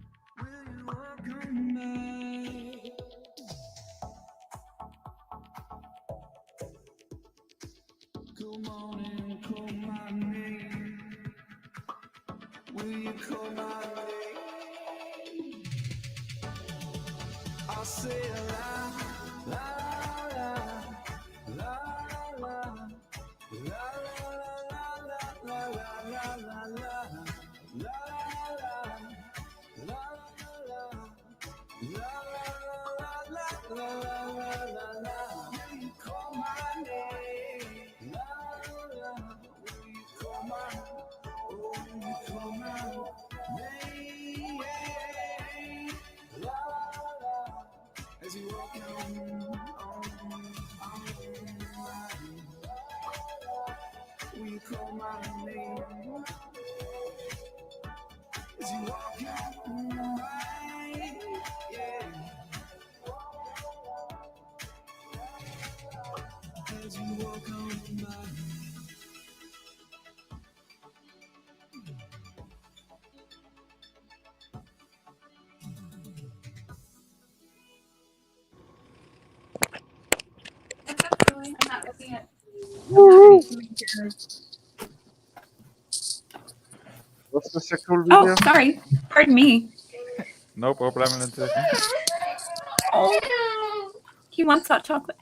Will you walk away? Come on and call my name. Will you call my name? I'll say la la la la la la la la la la la. Will you call my name? Will you call my name? La la. As you walk on. Will you call my name? As you walk on by, yeah. Was this a cool Oh, video? sorry. Pardon me. No problem, Lindsay. Oh, he wants hot chocolate.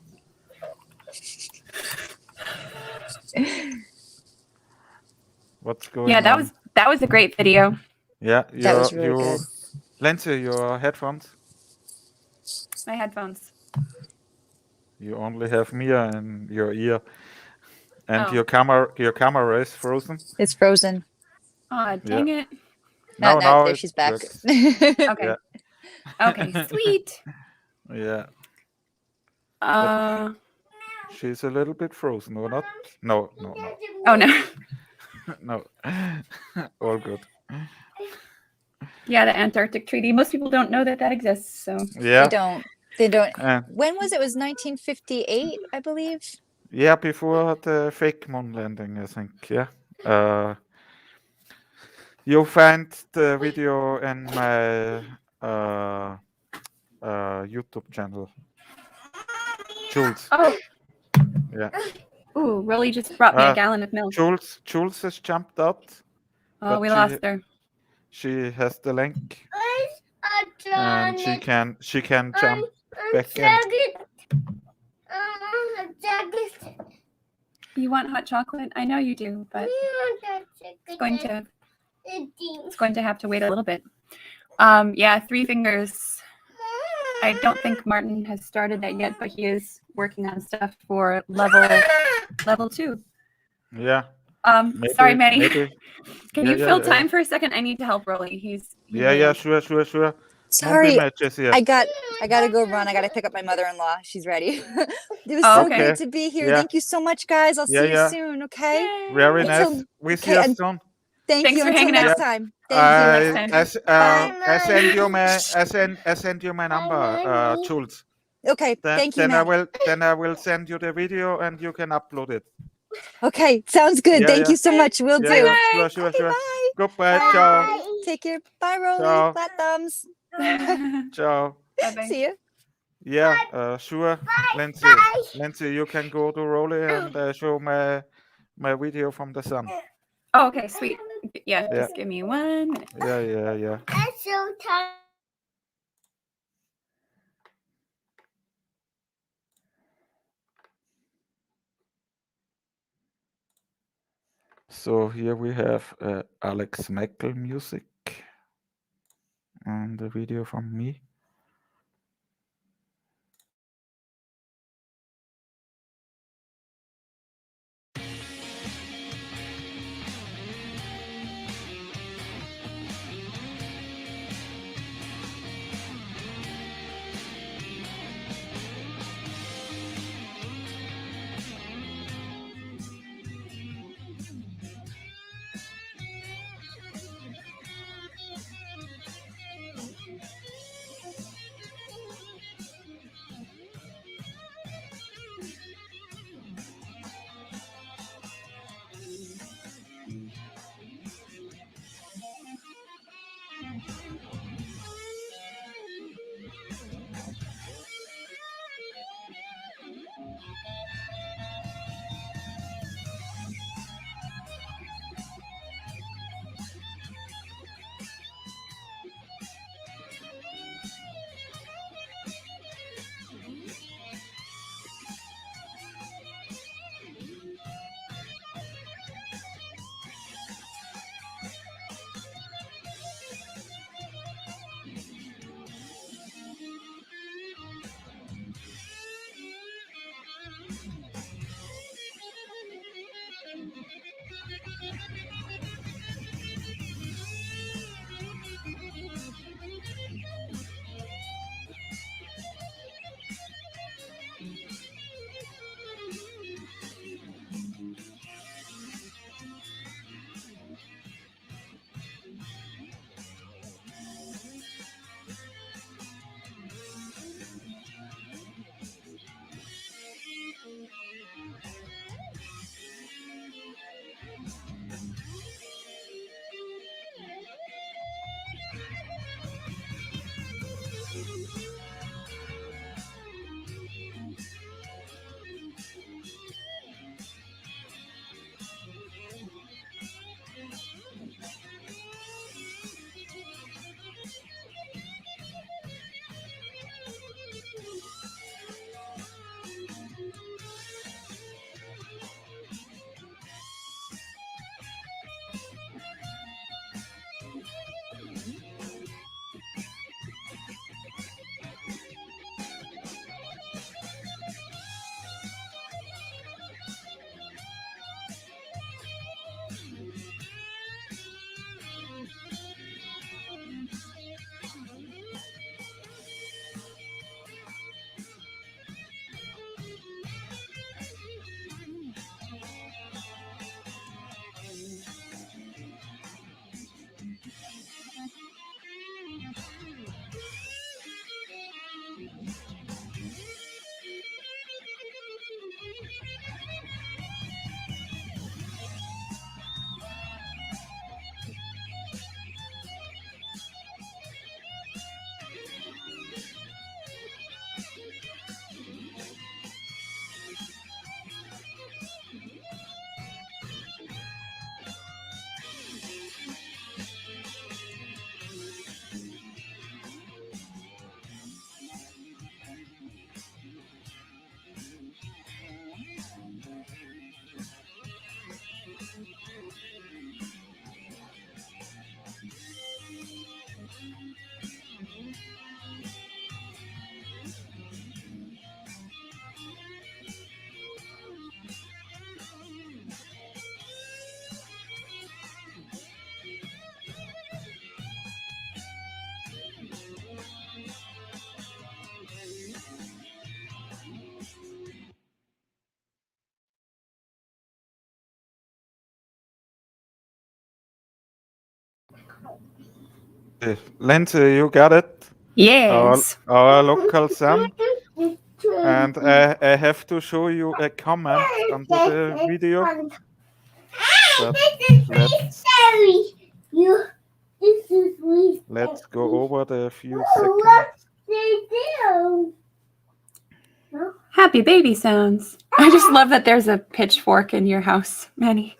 What's going Yeah, on? that was a great video. Yeah, That was really good. Lindsay, your headphones. My headphones. You only have Mia in your ear, and Oh. your camera is frozen. It's frozen. Oh, dang it. No, there it she's back. works. Okay. Yeah. Okay, sweet. Yeah. She's a little bit frozen, or not? No. Oh no. No. All good. Yeah, the Antarctic Treaty. Most people don't know that exists. So Yeah. They don't. When was it? It was 1958, I believe. Yeah, before the fake moon landing, I think. Yeah. You'll find the video in my YouTube channel. Jules. Oh. Yeah. Ooh, Rolly just brought me a gallon of milk. Jules has jumped out. Oh, we lost her. She has the link, and she can jump back in. You want hot chocolate? I know you do, but it's going to have to wait a little bit. Yeah, 3 fingers. I don't think Martin has started that yet, but he is working on stuff for level 2. Yeah. Sorry, Maddie. Maybe. Can you fill time for a second? I need to help Rolly. Yeah, sure. Sorry, here. I gotta go run. I gotta pick up my mother-in-law. She's ready. It was so great to be here. Yeah. Thank you so much, guys. I'll see you soon. Okay. Very nice. We see you soon. Thank you. for Until hanging next out. time. Thank you. I send you my number, Jules. Okay. Thank you, Matt. Then I will send you the video, and you can upload it. Okay. Sounds good. Thank you so much. Will do. Sure. Okay, bye. Goodbye. Bye. Ciao. Take care. Bye, Rolly. Ciao. Flat thumbs. Ciao. Bye-bye. See you. Yeah, sure. Lindsay, you can go to Rolly and show my video from the sun. Oh, okay, sweet. Yeah, just give me 1 minute. Yeah. That's so tired. So here we have Alex Meckel music and a video from me. Lindsay, you got it? Yes. Our local sun. And I have to show you a comment under the video. But let's go over the few seconds. Happy baby sounds. I just love that there's a pitchfork in your house, Manny.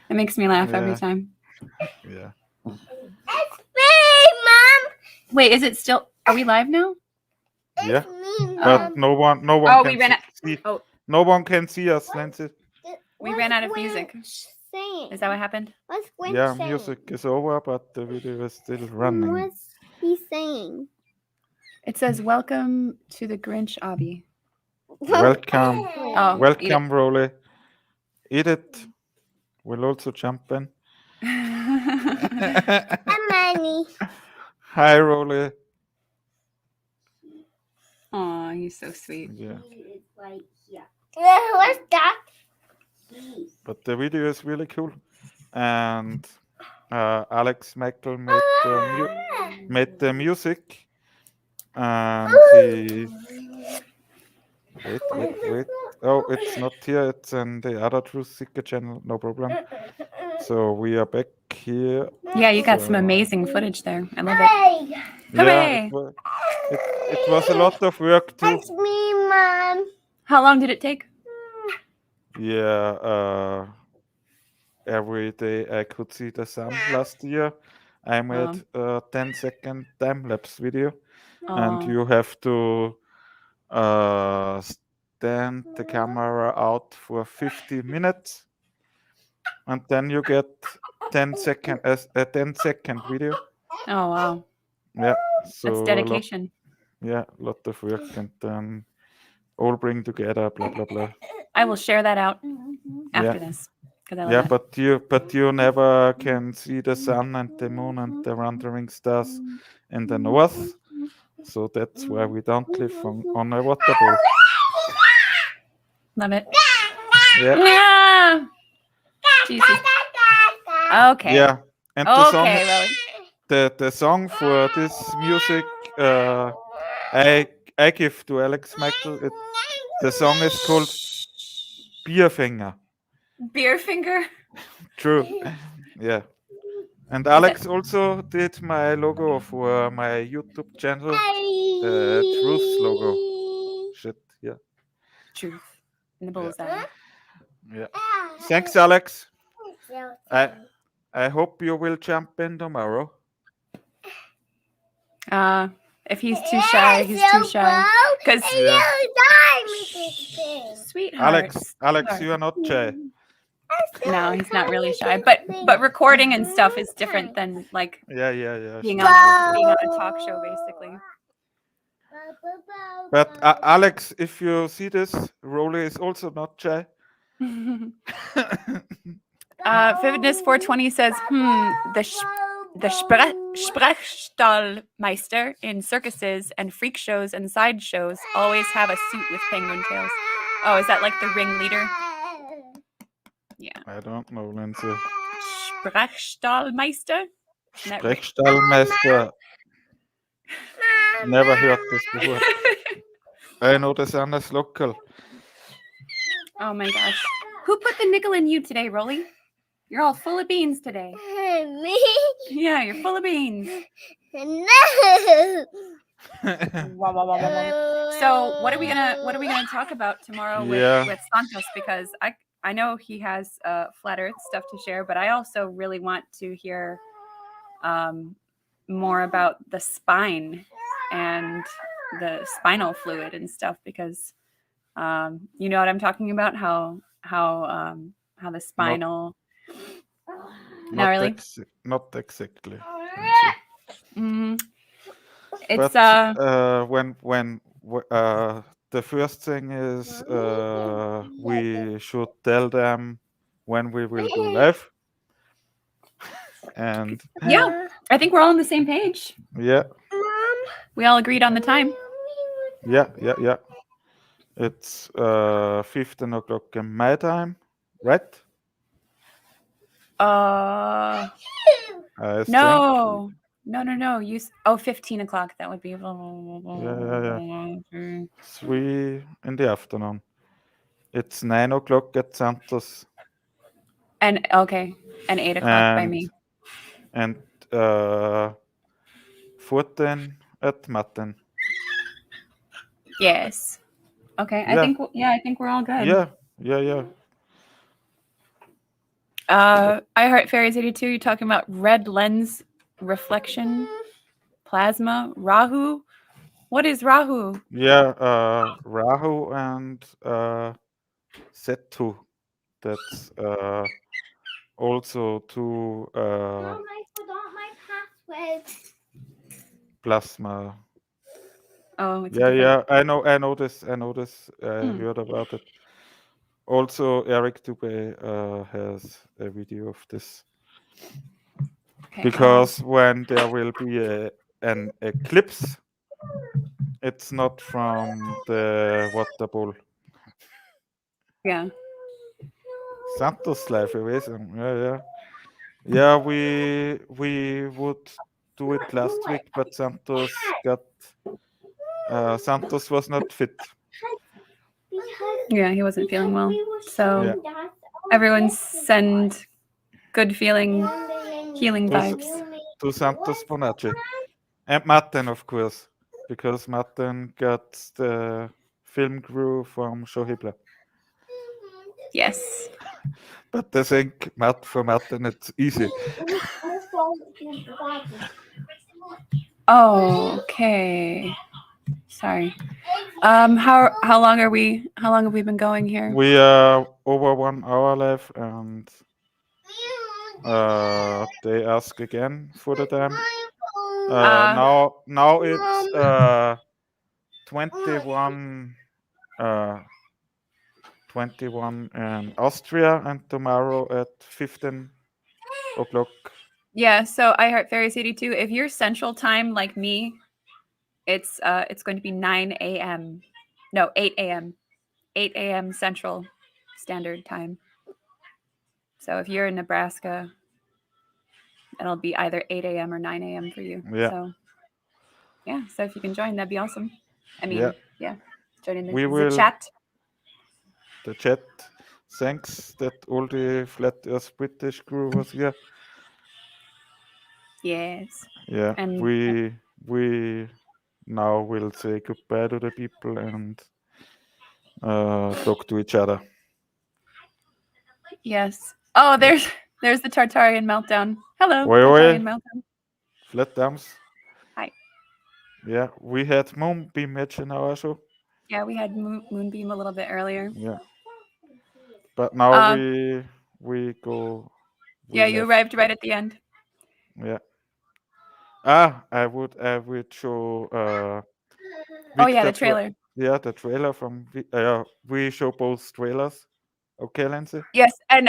It makes me laugh every time. Yeah. It's me, Mom. Wait, is it still? Are we live now? Yeah. Me, But no one Oh, can we ran out. see. Oh, No one can see us, Lindsay. we ran out of music. Saying? Is that what happened? What's Gwen Yeah, saying? music is over, but the video is still running. What's he saying? It says, "Welcome to the Grinch, Abby." Welcome. Oh, Welcome, Rolly. Edith will also jump in. I'm Manny. Hi, Rolly. Aw, he's so sweet. Yeah. What's that? But the video is really cool. And Alex Michael made the music. And he... Wait. Oh, it's not here. It's in the other Truth Seeker channel. No problem. So we are back here. Yeah, you got some amazing footage there. I love it. Yeah, Hooray! it was a lot of work too. It's me, Mom. How long did it take? Yeah, every day I could see the sun last year. I made a 10-second time-lapse video. And you have to stand the camera out for 50 minutes. And then you get 10-second video. Oh, wow. Yeah. So that's dedication. A lot of work, and then all bring together, blah blah blah. I will share that out after this. I love that. but you never can see the sun and the moon and the wandering stars in the north, so that's why we don't live on a water bowl. Love it. Yeah. Jesus. Okay. Yeah. And the song for this music I give to Alex Michael. The song is called Bierfinger. Beerfinger? True. Yeah. And Alex also did my logo for my YouTube channel. The Truth logo. Shit, yeah. Truth. In the bullseye. Yeah. Thanks, Alex. I hope you will jump in tomorrow. If he's too shy, he's too shy. Because sweetheart. Alex, you are not shy. No, he's not really shy. But recording and stuff is different than like being on a talk show, basically. But Alex, if you see this, Rolly is also not shy. Fitness 420 says, the Sprechstallmeister in circuses and freak shows and sideshows always have a suit with penguin tails. Oh, is that like the ringleader? Yeah. I don't know, Lindsay. Sprechstallmeister? Sprechstallmeister. Never heard this before. I know the sun is local. Oh my gosh. Who put the nickel in you today, Rolly? You're all full of beans today. Me? Yeah, you're full of beans. No. So what are we gonna talk about tomorrow with Santos? Because I know he has flat Earth stuff to share, but I also really want to hear more about the spine and the spinal fluid and stuff, because you know what I'm talking about, how the spinal not really not exactly. It's but when the first thing is we should tell them when we will go live. And yeah, I think we're all on the same page. Yeah. We all agreed on the time. Yeah. It's 15 o'clock in my time, right? I I think. No. You 15 o'clock. That would be. Yeah. 3 in the afternoon. It's 9 o'clock at Santos. And okay, and 8 o'clock by me. And 14 at Matten. Yes. Okay. Yeah. I think we're all good. Yeah. I heart Fairies 82. You're talking about red lens reflection, plasma, Rahu. What is Rahu? Yeah, Rahu and Setu. That's also two Mom, I forgot my password. plasma. Oh, it's Yeah. I know this. I heard about it. Also, Eric Dubé has a video of this. Okay, because when there will be an eclipse, it's not from the water bowl. Yeah. Santos life awesome. Yeah. We would do it last week, but Santos was not fit. Yeah, he wasn't feeling well. So everyone send good feeling, healing vibes to Santos Bonacci and Martin, of course, because Martin got the film crew from Shohibla. Yes. But I think for Martin it's easy. Oh, okay. Sorry. How long have we been going here? We are over 1 hour left, and they ask again for the time. Now it's 21 in Austria, and tomorrow at 15 o'clock. Yeah, so I heart Fairies 82. If you're Central Time like me, it's going to be 9 a.m. No, 8 a.m. 8 a.m. Central Standard Time. So if you're in Nebraska, it'll be either 8 a.m. or 9 a.m. for you. Yeah. So if you can join, that'd be awesome. I mean, join in the chat. The chat. Thanks that all the Flat Earth British crew was here. Yes. Yeah, and we now will say goodbye to the people and talk to each other. Yes. Oh, there's the Tartarian meltdown. Hello, Tartarian meltdown. Flat Dams. Hi. Yeah, we had Moonbeam in our show. Yeah, we had Moonbeam a little bit earlier. Yeah. But now we go. You arrived right at the end. Yeah. I would show the trailer. The trailer from we show both trailers. Okay, Lindsay? Yes, and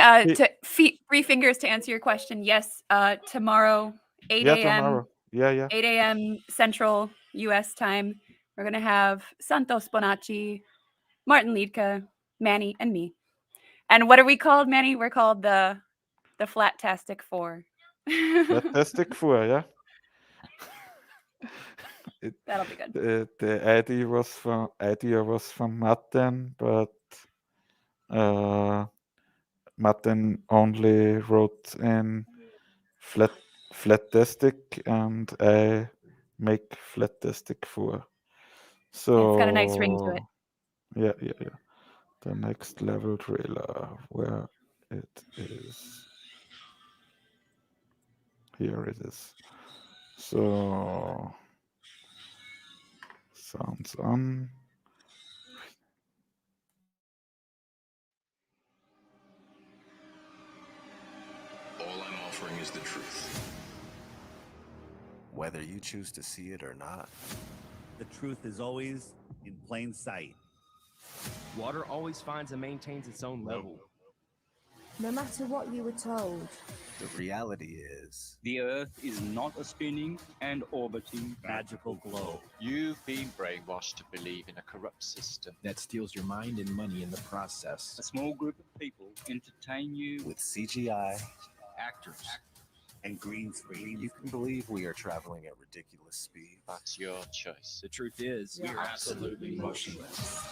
three fingers to answer your question. Yes, tomorrow 8 a.m. Tomorrow. Yeah. 8 a.m. Central US time. We're going to have Santos Bonacci, Martin Liedke, Manny, and me. And what are we called, Manny? We're called the Flat-tastic Four. Flat-tastic Four, yeah. That'll be good. The idea was from Martin, but Martin only wrote in Flat-tastic, and I make Flat-tastic Four. So it's got a nice ring to it. Yeah. The next level trailer, where it is. Here it is. So sounds on. All I'm offering is the truth. Whether you choose to see it or not. The truth is always in plain sight. Water always finds and maintains its own level. No matter what you were told. The reality is... The Earth is not a spinning and orbiting magical globe. You've been brainwashed to believe in a corrupt system that steals your mind and money in the process. A small group of people entertain you with CGI, actors, and green screen. You can believe we are traveling at ridiculous speed. That's your choice. The truth is, we are absolutely motionless.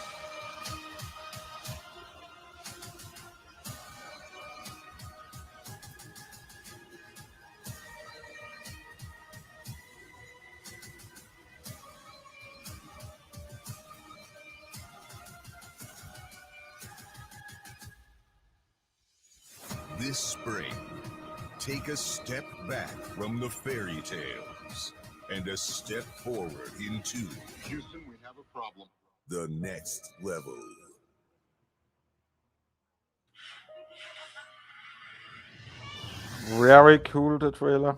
This spring, take a step back from the fairy tales and a step forward into Houston, we have a problem. the next level. Very cool, the trailer.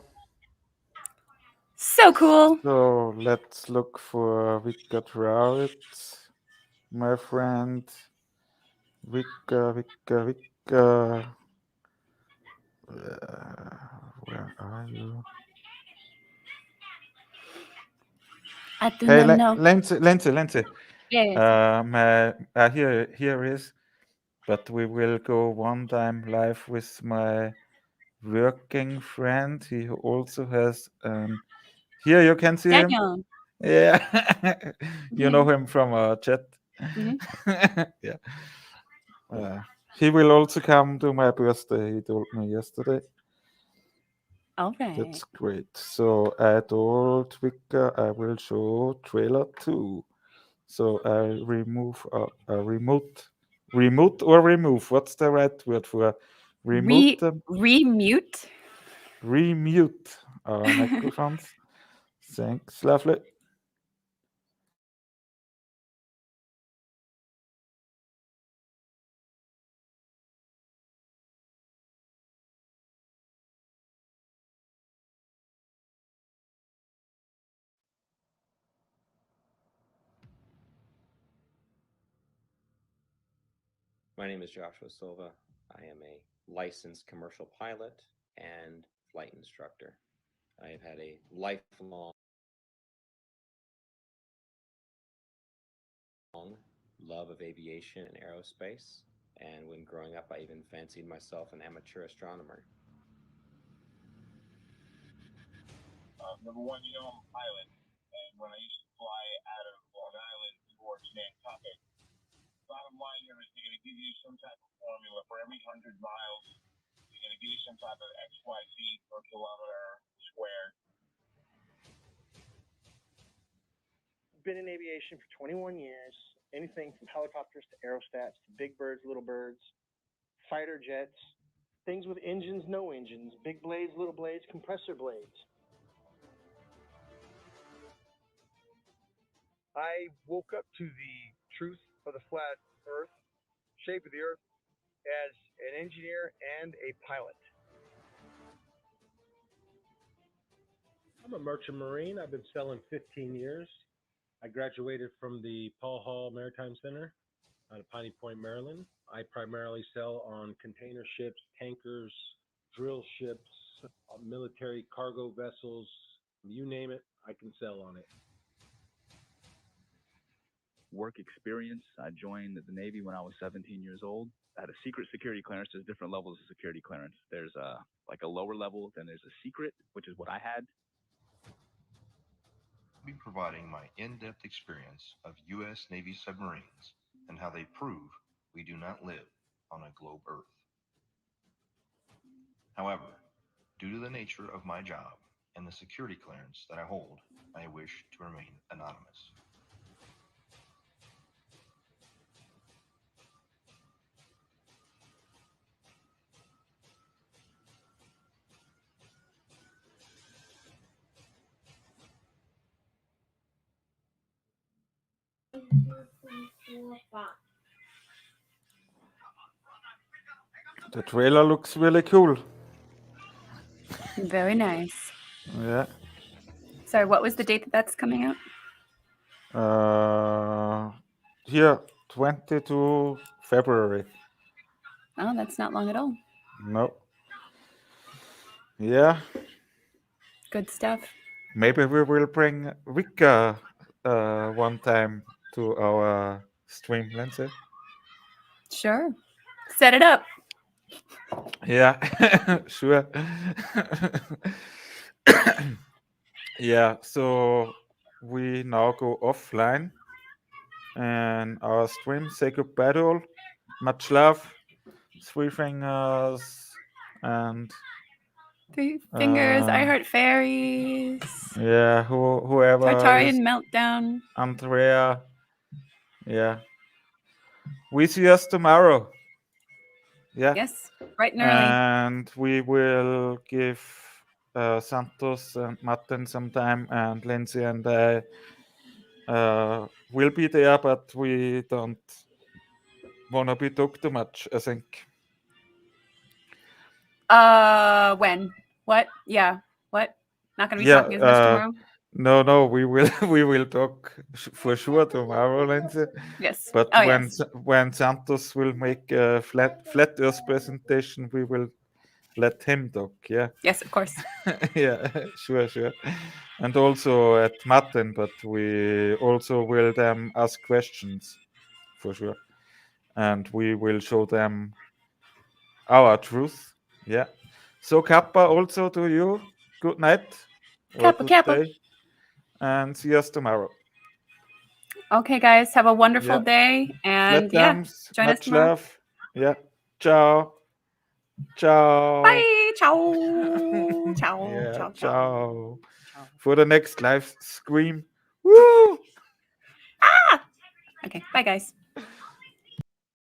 So cool. So let's look for Viktor Schauberger, my friend. Viktor. Where are you? Hey, Lindsay. Yes. Here is. But we will go one time live with my working friend. He also has here you can see Daniel. him. Yeah. You know him from our chat. Yeah. He will also come to my birthday, he told me yesterday. Okay. That's great. So I told Viktor I will show trailer 2. So I remove a remote or remove. What's the right word for remote? Remute. Remute our microphones. Thanks, lovely. My name is Joshua Silva. I am a licensed commercial pilot and flight instructor. I have had a lifelong love of aviation and aerospace, and when growing up, I even fancied myself an amateur astronomer. Number one, you know I'm a pilot, and when I used to fly out of Long Island towards Nantucket, bottom line here is they're going to give you some type of formula for every 100 miles. They're going to give you some type of XYZ per kilometer squared. Been in aviation for 21 years. Anything from helicopters to aerostats to big birds, little birds, fighter jets, things with engines, no engines, big blades, little blades, compressor blades. I woke up to the truth of the flat earth, shape of the earth, as an engineer and a pilot. I'm a merchant marine. I've been sailing 15 years. I graduated from the Paul Hall Maritime Center out of Piney Point, Maryland. I primarily sail on container ships, tankers, drill ships, military cargo vessels, you name it, I can sail on it. Work experience. I joined the Navy when I was 17 years old. I had a secret security clearance. There's different levels of security clearance. There's like a lower level, then there's a secret, which is what I had. I'll be providing my in-depth experience of U.S. Navy submarines and how they prove we do not live on a globe Earth. However, due to the nature of my job and the security clearance that I hold, I wish to remain anonymous. The trailer looks really cool. Very nice. Yeah. Sorry, what was the date that that's coming out? Here, 22 February. Oh, that's not long at all. No. Yeah. Good stuff. Maybe we will bring Vika one time to our stream, Lindsay. Sure. Set it up. Yeah, sure. Yeah, so we now go offline and our stream. Say goodbye to all. Much love. Three fingers and 3 fingers. I heart fairies. yeah, whoever is Tartarian meltdown. Andrea. Yeah. We see us tomorrow. Yeah. Yes, bright and early. And we will give Santos and Martin some time, and Lindsay and I will be there, but we don't want to be talked too much, I think. When? What? Yeah. What? Not gonna be talking as much tomorrow? No, we will talk for sure tomorrow, Lindsay. Yes. But Oh, when Santos will make a flat Earth presentation, we will let him talk. Yeah. Yes, of course. Yeah, sure. And also at Martin, but we also will them ask questions for sure, and we will show them our truth. Yeah. So Kappa, also to you. Good night or Kappa, good Kappa. day, and see us tomorrow. Okay, guys, have a wonderful Yeah. day, and Flatdams, join us much tomorrow. love. Yeah. Ciao. Ciao. Bye. Ciao. Ciao. Yeah. Ciao. Ciao. For the next live stream. Woo! Okay. Bye, guys.